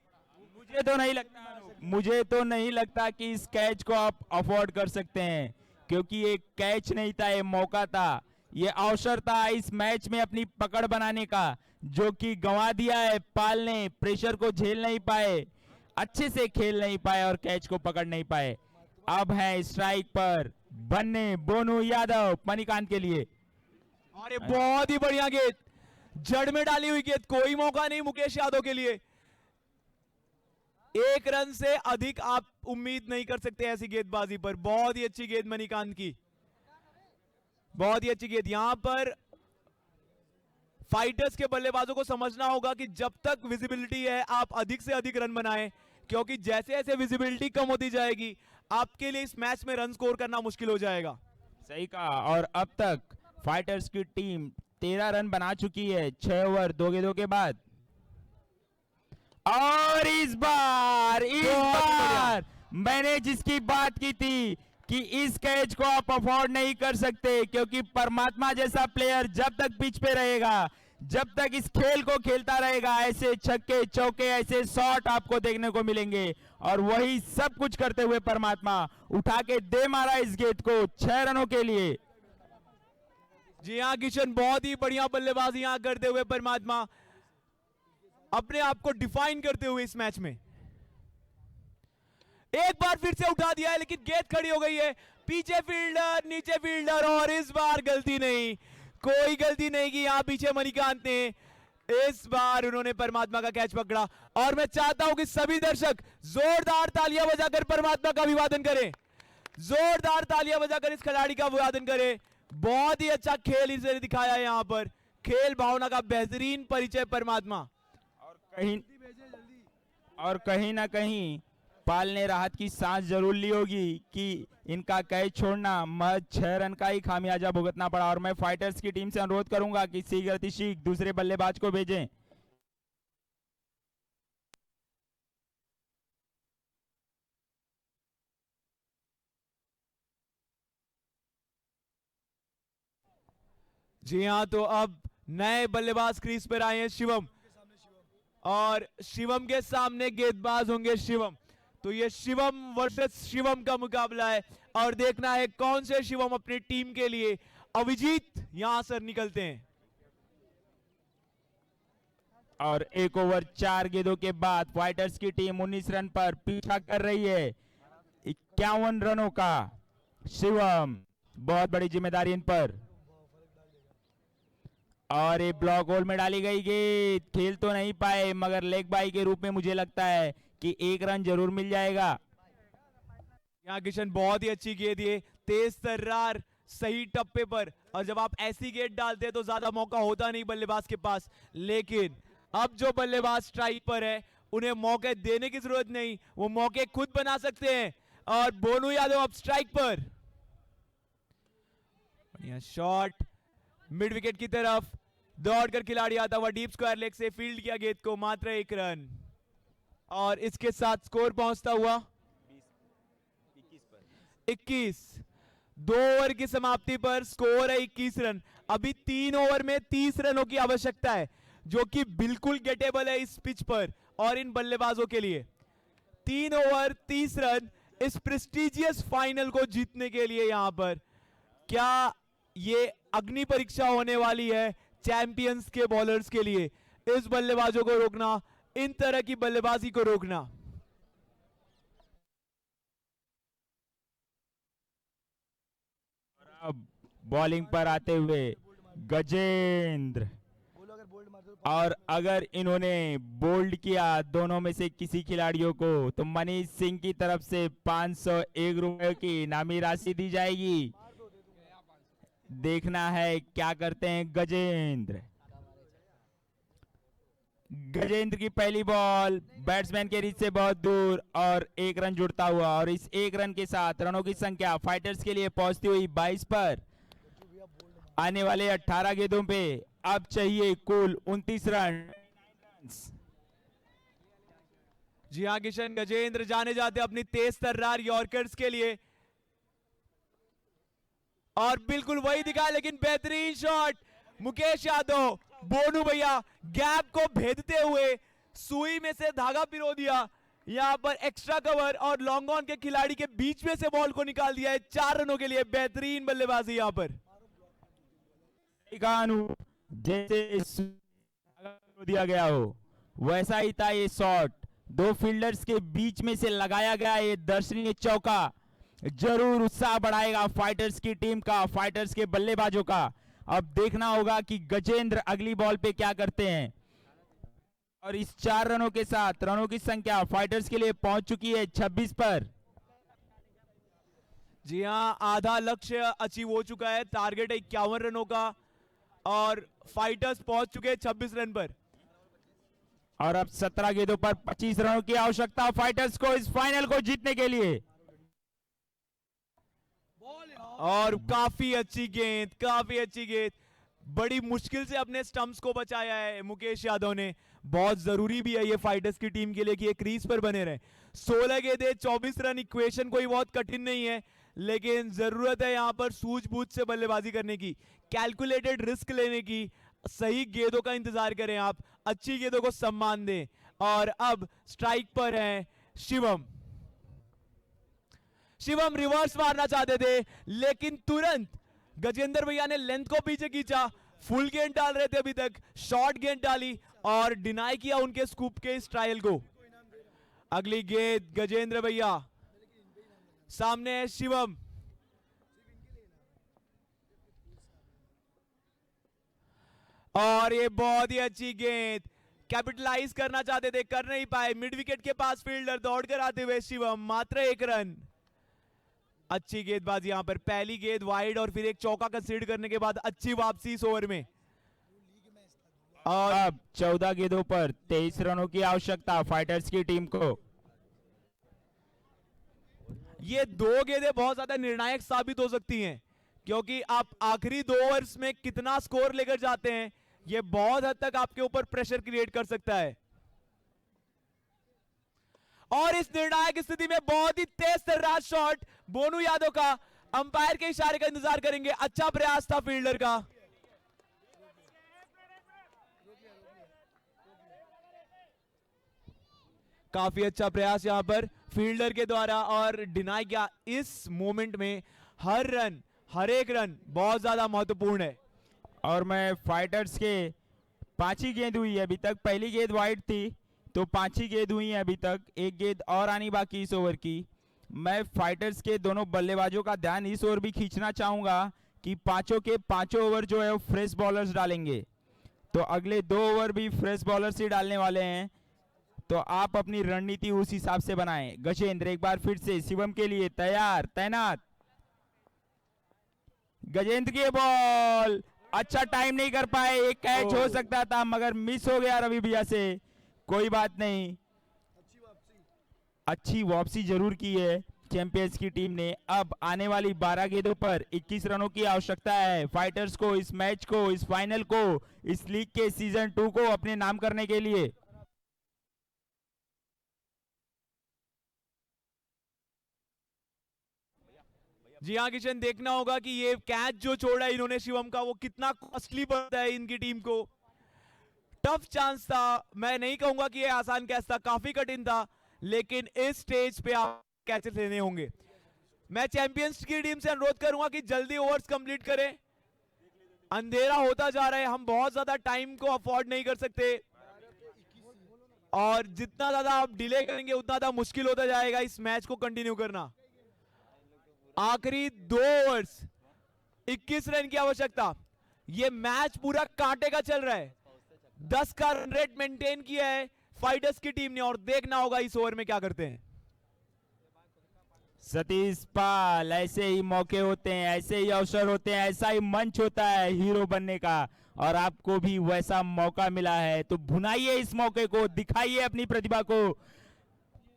मुझे तो नहीं लगता कि इस कैच को आप अफोर्ड कर सकते हैं, क्योंकि ये कैच नहीं था, ये मौका था, ये अवसर था इस मैच में अपनी पकड़ बनाने का, जो कि गंवा दिया है। पाल ने प्रेशर को झेल नहीं पाए, अच्छे से खेल नहीं पाए और कैच को पकड़ नहीं पाए। अब है स्ट्राइक पर बन्ने बोनू यादव मणिकांत के लिए। और ये बहुत ही बढ़िया गेंद, जड़ में डाली हुई गेंद, कोई मौका नहीं मुकेश यादव के लिए। एक रन से अधिक आप उम्मीद नहीं कर सकते ऐसी गेंदबाजी पर। बहुत ही अच्छी गेंद मणिकांत की, बहुत ही अच्छी गेंद। यहां पर फाइटर्स के बल्लेबाजों को समझना होगा कि जब तक विजिबिलिटी है आप अधिक से अधिक रन बनाएं, क्योंकि जैसे जैसे विजिबिलिटी कम होती जाएगी आपके लिए इस मैच में रन स्कोर करना मुश्किल हो जाएगा। सही कहा। और अब तक फाइटर्स की टीम 13 रन बना चुकी है 6 ओवर 2 गेंदों के बाद। और इस बार मैंने जिसकी बात की थी कि इस कैच को आप अफोर्ड नहीं कर सकते, क्योंकि परमात्मा जैसा प्लेयर जब तक पिच पे रहेगा, जब तक इस खेल को खेलता रहेगा, ऐसे छक्के चौके ऐसे शॉट आपको देखने को मिलेंगे। और वही सब कुछ करते हुए परमात्मा उठा के दे मारा इस गेंद को 6 रनों के लिए। जी हाँ किशन, बहुत ही बढ़िया बल्लेबाजी यहां करते हुए परमात्मा अपने आप को डिफाइन करते हुए इस मैच में। एक बार फिर से उठा दिया है, लेकिन गेंद खड़ी हो गई है। पीछे फील्डर नीचे फील्डर, और इस बार गलती नहीं, कोई गलती नहीं की यहां पीछे मणिकांत ने। इस बार उन्होंने परमात्मा का कैच पकड़ा, और मैं चाहता हूं कि सभी दर्शक जोरदार तालियां बजाकर परमात्मा का अभिवादन करें, जोरदार तालियां बजाकर इस खिलाड़ी का अभिवादन करें। बहुत ही अच्छा खेल इसे दिखाया है यहां पर, खेल भावना का बेहतरीन परिचय परमात्मा। और कहीं ना कहीं पाल ने राहत की सांस जरूर ली होगी कि इनका कैच छोड़ना महज 6 रन का ही खामियाजा भुगतना पड़ा। और मैं फाइटर्स की टीम से अनुरोध करूंगा कि शीघ्र अतिशीघ्र दूसरे बल्लेबाज को भेजें। जी हाँ, तो अब नए बल्लेबाज क्रीज पर आए हैं शिवम, और शिवम के सामने गेंदबाज होंगे शिवम। तो ये शिवम वर्सेस शिवम का मुकाबला है, और देखना है कौन से शिवम अपनी टीम के लिए अविजीत यहां से निकलते हैं। और 1 ओवर 4 गेंदों के बाद फाइटर्स की टीम 19 रन पर पीछा कर रही है 51 रनों का। शिवम बहुत बड़ी जिम्मेदारी इन पर, और ये ब्लॉक होल में डाली गई गेंद, खेल तो नहीं पाए मगर लेग बाई के रूप में मुझे लगता है कि 1 रन जरूर मिल जाएगा। यहाँ किशन बहुत ही अच्छी गेंद, ये तेज तर्रार सही टप्पे पर, और जब आप ऐसी गेंद डालते हैं तो ज्यादा मौका होता नहीं बल्लेबाज के पास। लेकिन अब जो बल्लेबाज स्ट्राइक पर है उन्हें मौके देने की जरूरत नहीं, वो मौके खुद बना सकते हैं। और बोनू यादव अब स्ट्राइक पर, शॉट मिड विकेट की तरफ दौड़कर खिलाड़ी आता हुआ डीप स्क्वायर लेग से फील्ड किया गेंद को, मात्र 1 रन। और इसके साथ स्कोर पहुंचता हुआ 21। 2 ओवर की समाप्ति पर स्कोर है 21 रन। अभी 3 ओवर में 30 रनों की आवश्यकता है, जो कि बिल्कुल गेटेबल है इस पिच पर और इन बल्लेबाजों के लिए। 3 ओवर 30 रन इस प्रेस्टिजियस फाइनल को जीतने के लिए यहां पर। क्या ये अग्नि परीक्षा होने वाली है चैंपियंस के बॉलर्स के लिए? इस बल्लेबाजों को रोकना, इन तरह की बल्लेबाजी को रोकना। अब बॉलिंग पर आते हुए गजेंद्र, और अगर इन्होंने बोल्ड किया दोनों में से किसी खिलाड़ियों को तो मनीष सिंह की तरफ से 501 रुपए की इनामी राशि दी जाएगी। देखना है क्या करते हैं गजेंद्र। गजेंद्र की पहली बॉल बैट्समैन के रिच से बहुत दूर और 1 रन जुड़ता हुआ, और इस 1 रन के साथ रनों की संख्या फाइटर्स के लिए पहुंचती हुई 22 पर। आने वाले 18 गेंदों पे अब चाहिए कुल 29 रन। जी हाँ किशन, गजेंद्र जाने जाते अपनी तेज तर्रार यॉर्कर्स के लिए, और बिल्कुल वही दिखा, लेकिन बेहतरीन शॉट मुकेश यादव। बोनू भैया गैप को भेदते हुए सुई में से धागा पिरो दिया, यहां पर एक्स्ट्रा कवर और लॉन्ग ऑन के खिलाड़ी के बीच में से बॉल को निकाल दिया है 4 रनों के लिए। बेहतरीन बल्लेबाजी यहां पर। जैसे दिया गया हो वैसा ही था ये शॉट, 2 फील्डर्स के बीच में से लगाया गया ये दर्शनीय चौका जरूर उत्साह बढ़ाएगा फाइटर्स की टीम का, फाइटर्स के बल्लेबाजों का। अब देखना होगा कि गजेंद्र अगली बॉल पे क्या करते हैं, और इस 4 रनों के साथ रनों की संख्या फाइटर्स के लिए पहुंच चुकी है 26 पर। जी हाँ, आधा लक्ष्य अचीव हो चुका है, टारगेट 51 रनों का, और फाइटर्स पहुंच चुके हैं 26 रन पर। और अब 17 गेंदों पर 25 रनों की आवश्यकता फाइटर्स को इस फाइनल को जीतने के लिए। और काफी अच्छी गेंद, काफी अच्छी गेंद, बड़ी मुश्किल से अपने स्टंप्स को बचाया है मुकेश यादव ने। बहुत जरूरी भी है ये फाइटर्स की टीम के लिए कि ये क्रीज पर बने रहे। 16 गेंदें 24 रन, इक्वेशन कोई बहुत कठिन नहीं है, लेकिन जरूरत है यहां पर सूझबूझ से बल्लेबाजी करने की, कैलकुलेटेड रिस्क लेने की। सही गेंदों का इंतजार करें आप, अच्छी गेंदों को सम्मान दें। और अब स्ट्राइक पर है शिवम। शिवम रिवर्स मारना चाहते थे, लेकिन तुरंत गजेंद्र भैया ने लेंथ को पीछे खींचा। फुल गेंद डाल रहे थे अभी तक, शॉर्ट गेंद डाली और डिनाई किया उनके स्कूप के इस ट्रायल को। अगली गेंद गजेंद्र भैया, सामने है शिवम। और ये बहुत ही अच्छी गेंद, कैपिटलाइज करना चाहते थे, कर नहीं पाए। मिड विकेट के पास फील्डर दौड़कर आते हुए शिवम, मात्र 1 रन। अच्छी गेंदबाजी यहां पर, पहली गेंद वाइड और फिर एक चौका कंसीडर करने के बाद अच्छी वापसी इस ओवर में। और अब 14 गेंदों पर 23 रनों की आवश्यकता फाइटर्स की टीम को। ये 2 गेंदें बहुत ज्यादा निर्णायक साबित हो सकती हैं, क्योंकि आप आखिरी 2 ओवर्स में कितना स्कोर लेकर जाते हैं, ये बहुत हद तक आपके ऊपर प्रेशर क्रिएट कर सकता है। और इस निर्णायक स्थिति में बहुत ही तेज तर्रार शॉट बोनू यादव का, अंपायर के इशारे का इंतजार करेंगे। अच्छा प्रयास था फील्डर का। काफी अच्छा प्रयास यहां पर फील्डर के द्वारा, और डिनाई किया। इस मोमेंट में हर रन, हर एक रन बहुत ज्यादा महत्वपूर्ण है। और मैं फाइटर्स के 5 ही गेंद हुई है अभी तक, पहली गेंद वाइड थी तो 5 ही गेंद हुई है अभी तक, 1 गेंद और आनी बाकी इस ओवर की। मैं फाइटर्स के दोनों बल्लेबाजों का ध्यान इस ओवर भी खींचना चाहूंगा कि पांचों के पांचों ओवर जो है वो फ्रेश बॉलर्स डालेंगे, तो अगले 2 ओवर भी फ्रेश बॉलर्स ही डालने वाले हैं, तो आप अपनी रणनीति उस हिसाब से बनाएं। गजेंद्र एक बार फिर से शिवम के लिए तैयार तैनात। गजेंद्र की बॉल, अच्छा टाइम नहीं कर पाए, एक कैच हो सकता था मगर मिस हो गया रवि भैया से। कोई बात नहीं, अच्छी वापसी जरूर की है चैंपियंस की टीम ने। अब आने वाली 12 गेंदों पर 21 रनों की आवश्यकता है फाइटर्स को इस मैच को, इस फाइनल को, इस लीग के सीजन 2 को अपने नाम करने के लिए। जी हाँ किशन, देखना होगा कि ये कैच जो छोड़ा इन्होंने शिवम का, वो कितना कॉस्टली पड़ता है इनकी टीम को। टफ चांस था, मैं नहीं कहूंगा कि ये आसान कैच था, काफी कठिन था, लेकिन इस स्टेज पे आप कैचेस लेने होंगे। मैं चैंपियंस की टीम से अनुरोध करूंगा कि जल्दी ओवर्स कंप्लीट करें, अंधेरा होता जा रहा है, हम बहुत ज्यादा टाइम को अफोर्ड नहीं कर सकते, और जितना ज्यादा आप डिले करेंगे उतना ज्यादा मुश्किल होता जाएगा इस मैच को कंटिन्यू करना। आखिरी 2 ओवर्स, 21 रन की आवश्यकता। ये मैच पूरा कांटे का चल रहा है, 10 का रन रेट मेंटेन किया है फाइटर्स की टीम ने, और देखना होगा इस ओवर में क्या करते हैं। सतीश पाल, ऐसे ही मौके होते हैं, ऐसे ही अवसर होते हैं, ऐसा ही मंच होता है हीरो बनने का, और आपको भी वैसा मौका मिला है, तो भुनाइए इस मौके को, दिखाइए अपनी प्रतिभा को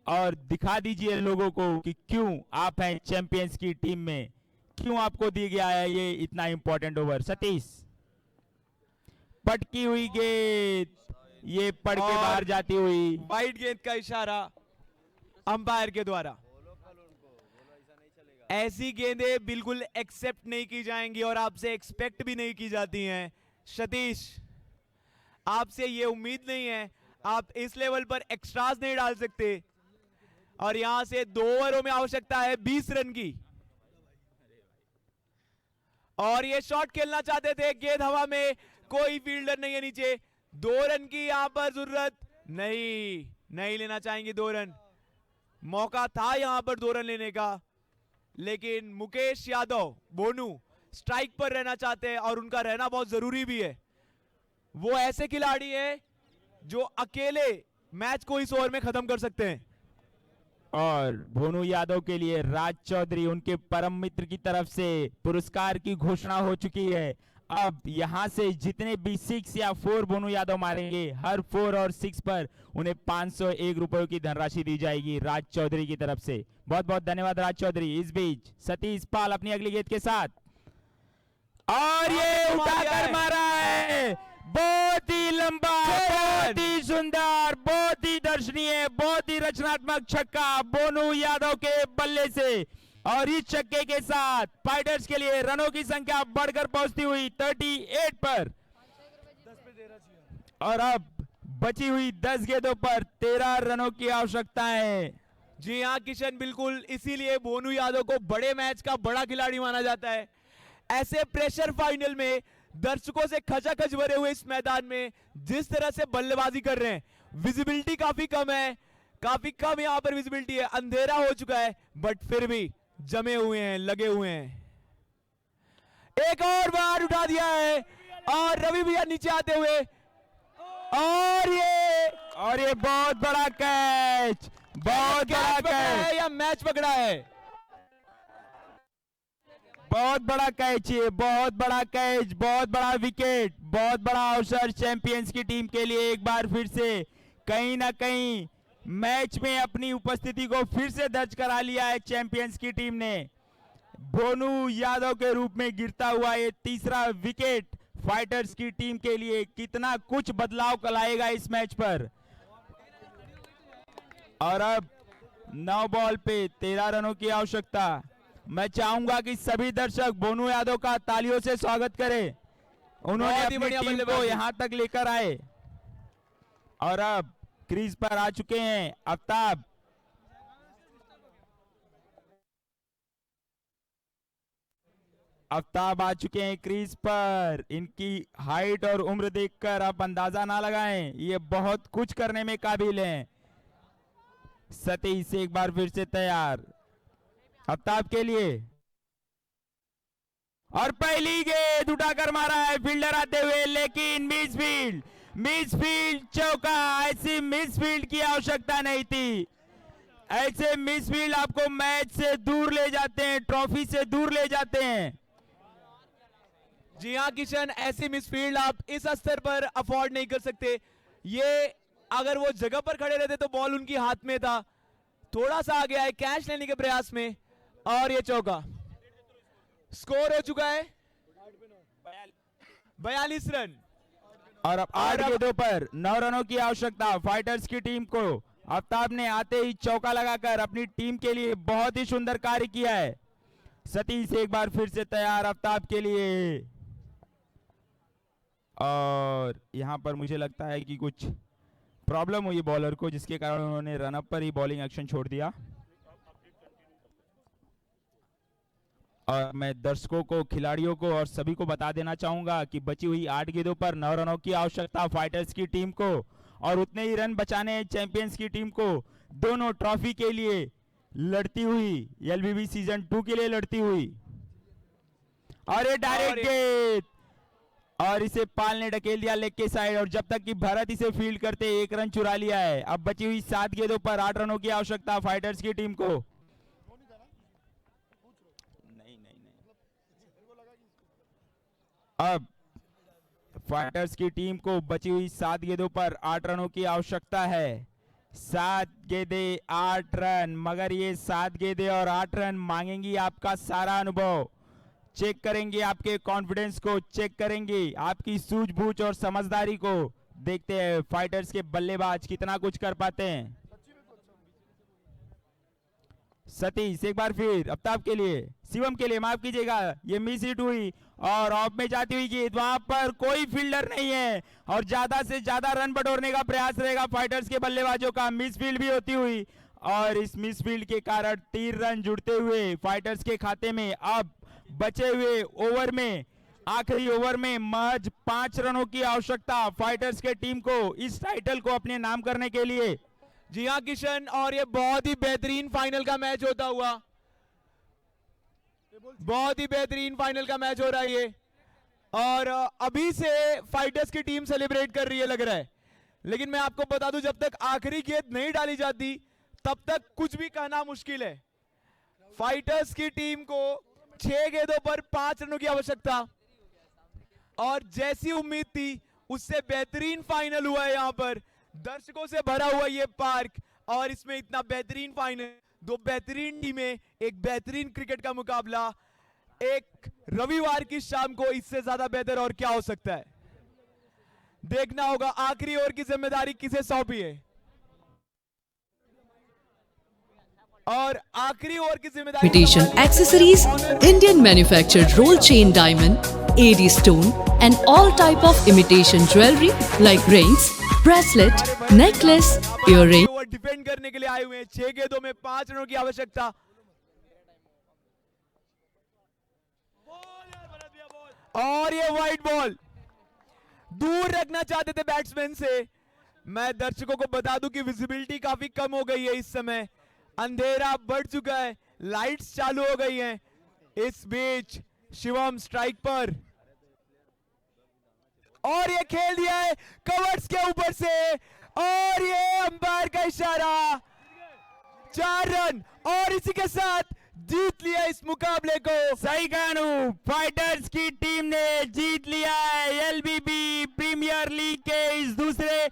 और दिखा दीजिए लोगों को कि क्यों आप हैं चैंपियंस की टीम में, क्यों आपको दिया गया है ये इतना इंपॉर्टेंट ओवर। सतीश, पटकी हुई गेंद, ये पड़ के और बाहर जाती हुई। वाइड गेंद का इशारा अंपायर के द्वारा। ऐसी गेंदें बिल्कुल एक्सेप्ट नहीं की जाएंगी और आपसे एक्सपेक्ट भी नहीं की जाती हैं। सतीश, आपसे ये उम्मीद नहीं है, आप इस लेवल पर एक्स्ट्रास नहीं डाल सकते और यहां से 2 ओवरों में आवश्यकता है 20 रन की और ये शॉट खेलना चाहते थे। गेंद हवा में, कोई फील्डर नहीं है नीचे। 2 रन की यहां पर जरूरत नहीं लेना चाहेंगे 2 रन। मौका था यहां पर 2 रन लेने का, लेकिन मुकेश यादव बोनू स्ट्राइक पर रहना चाहते हैं और उनका रहना बहुत जरूरी भी है। वो ऐसे खिलाड़ी हैं जो अकेले मैच को इस ओवर में खत्म कर सकते हैं। और भोनू यादव के लिए राज चौधरी, उनके परम मित्र की तरफ से पुरस्कार की घोषणा हो चुकी है। अब यहां से जितने भी 6 या 4 भोनू यादव मारेंगे, हर 4 और 6 पर उन्हें 501 रुपयों की धनराशि दी जाएगी राज चौधरी की तरफ से। बहुत बहुत धन्यवाद राज चौधरी। इस बीच सतीश पाल अपनी अगली गेंद के साथ, और ये उठाकर मारा है, बहुत ही लंबा, बहुत ही सुंदर, बहुत ही दर्शनीय, बहुत ही रचनात्मक छक्का बोनू यादव के बल्ले से। और इस छक्के के साथ फाइटर्स के लिए रनों की संख्या बढ़कर पहुंचती हुई 38 पर, और अब बची हुई 10 गेंदों पर 13 रनों की आवश्यकता है। जी हाँ किशन, बिल्कुल इसीलिए बोनू यादव को बड़े मैच का बड़ा खिलाड़ी माना जाता है। ऐसे प्रेशर फाइनल में दर्शकों से खचाखच भरे हुए इस मैदान में जिस तरह से बल्लेबाजी कर रहे हैं, विजिबिलिटी काफी कम है, काफी कम यहां पर विजिबिलिटी है, अंधेरा हो चुका है, बट फिर भी जमे हुए हैं, लगे हुए हैं। एक और बार उठा दिया है और रवि भैया नीचे आते हुए, और ये बहुत बड़ा कैच, बहुत बड़ा कैच, या मैच पकड़ा है। बहुत बड़ा कैच है, बहुत बड़ा कैच, बहुत बड़ा विकेट, बहुत बड़ा अवसर चैंपियंस की टीम के लिए। एक बार फिर से कहीं ना कहीं मैच में अपनी उपस्थिति को फिर से दर्ज करा लिया है चैंपियंस की टीम ने। भोनू यादव के रूप में गिरता हुआ ये तीसरा विकेट फाइटर्स की टीम के लिए कितना कुछ बदलाव लाएगा इस मैच पर। और अब 9 बॉल पे 13 रनों की आवश्यकता। मैं चाहूंगा कि सभी दर्शक बोनू यादव का तालियों से स्वागत करें। उन्होंने अपनी टीम को यहां तक लेकर आए और अब क्रीज पर आ चुके हैं आफ्ताब। आफ्ताब आ चुके हैं क्रीज पर। इनकी हाइट और उम्र देखकर आप अंदाजा ना लगाएं, ये बहुत कुछ करने में काबिल हैं। सतीश एक बार फिर से तैयार आफ्ताब के लिए, और पहली गेंद उठाकर मारा है फील्डर आते हुए, लेकिन मिसफील्ड चौका। ऐसी मिसफील्ड की आवश्यकता नहीं थी। ऐसे मिसफील्ड आपको मैच से दूर ले जाते हैं, ट्रॉफी से दूर ले जाते हैं। जी हाँ किशन, ऐसी मिसफील्ड आप इस स्तर पर अफोर्ड नहीं कर सकते। ये अगर वो जगह पर खड़े रहते तो बॉल उनकी हाथ में था, थोड़ा सा आ गया है कैच लेने के प्रयास में, और ये चौका। स्कोर हो चुका है 42 रन। और अब 8 गेंदों पर 9 रनों की आवश्यकता फाइटर्स की टीम को। आफ्ताब ने आते ही चौका लगाकर अपनी टीम के लिए बहुत ही सुंदर कार्य किया है। सतीश एक बार फिर से तैयार आफ्ताब के लिए, और यहां पर मुझे लगता है कि कुछ प्रॉब्लम हुई बॉलर को, जिसके कारण उन्होंने रन अप पर ही बॉलिंग एक्शन छोड़ दिया। और मैं दर्शकों को, खिलाड़ियों को और सभी को बता देना चाहूंगा कि बची हुई 8 गेंदों पर 9 रनों की आवश्यकता फाइटर्स की टीम को, और उतने ही रन बचाने हैं चैंपियंस की टीम को। दोनों ट्रॉफी के लिए लड़ती हुई, एलबीबी सीजन 2 के लिए लड़ती हुई। और ये डायरेक्ट गेंद, और इसे पाल ने ढकेल दिया लेग के साइड, और जब तक कि भरत इसे फील्ड करते 1 रन चुरा लिया है। अब बची हुई 7 गेंदों पर 8 रनों की आवश्यकता फाइटर्स की टीम को। अब फाइटर्स की टीम को बची हुई 7 गेंदों पर 8 रनों की आवश्यकता है। 7 गेंदें 8 रन, मगर ये 7 गेंदें और 8 रन मांगेंगी आपका सारा अनुभव, चेक करेंगे आपके कॉन्फिडेंस को, चेक करेंगे आपकी सूझबूझ और समझदारी को। देखते हैं फाइटर्स के बल्लेबाज कितना कुछ कर पाते हैं। सतीश एक बार फिर अफ्ताब के लिए, शिवम के लिए माफ कीजिएगा, ये मिस हिट हुई और ऑफ में जाती हुई गेंद, वहां पर कोई फील्डर नहीं है और ज्यादा से ज्यादा रन बटोरने का प्रयास रहेगा फाइटर्स के बल्लेबाजों का। मिस फील्ड भी होती हुई और इस मिस फील्ड के कारण 3 रन जुड़ते हुए फाइटर्स के खाते में। अब बचे हुए ओवर में, आखिरी ओवर में महज 5 रनों की आवश्यकता फाइटर्स के टीम को इस टाइटल को अपने नाम करने के लिए। जी हाँ किशन, और ये बहुत ही बेहतरीन फाइनल का मैच होता हुआ, बहुत ही बेहतरीन फाइनल का मैच हो रहा है ये। और अभी से फाइटर्स की टीम सेलिब्रेट कर रही है लग रहा है, लेकिन मैं आपको बता दूं जब तक आखिरी गेंद नहीं डाली जाती तब तक कुछ भी कहना मुश्किल है। फाइटर्स की टीम को 6 गेंदों पर 5 रनों की आवश्यकता और जैसी उम्मीद थी उससे बेहतरीन फाइनल हुआ है। यहाँ पर दर्शकों से भरा हुआ ये पार्क और इसमें इतना बेहतरीन फाइनल, 2 बेहतरीन टीमें, एक बेहतरीन क्रिकेट का मुकाबला एक रविवार की शाम को, इससे ज्यादा बेहतर और क्या हो सकता है। देखना होगा आखिरी ओवर की जिम्मेदारी किसे सौंपी है और आखिरी ओवर की जिम्मेदारी Imitation accessories, Indian manufactured roll chain diamond, AD stone and all type of imitation jewelry like rings, bracelet, necklace, earring. Defend करने के लिए आए हुए हैं। 6 गेंदों में 5 रनों की आवश्यकता और ये वाइड बॉल दूर रखना चाहते थे बैट्समैन से। मैं दर्शकों को बता दूं कि विजिबिलिटी काफी कम हो गई है इस समय, अंधेरा बढ़ चुका है, लाइट्स चालू हो गई हैं। इस बीच शिवम स्ट्राइक पर और ये खेल दिया है कवर्स के ऊपर से और ये अंपायर का इशारा, 4 रन और इसी के साथ जीत लिया इस मुकाबले को। सही कहा, फाइटर्स की टीम ने जीत लिया है एलबीबी प्रीमियर लीग के इस दूसरे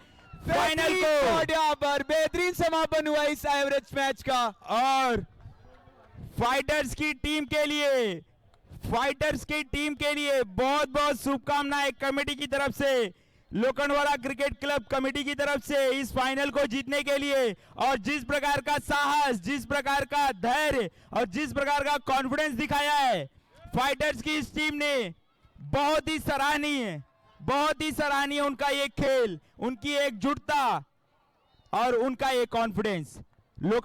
फाइनल को। यहाँ पर बेहतरीन समापन हुआ इस एवरेज मैच का और फाइटर्स की टीम के लिए बहुत बहुत शुभकामनाएं कमेटी की तरफ से, लोखंडवाला क्रिकेट क्लब कमेटी की तरफ से इस फाइनल को जीतने के लिए। और जिस प्रकार का साहस, जिस प्रकार का धैर्य और जिस प्रकार का कॉन्फिडेंस दिखाया है फाइटर्स की इस टीम ने, बहुत ही सराहनीय उनका ये खेल, उनकी एकजुटता और उनका ये कॉन्फिडेंस।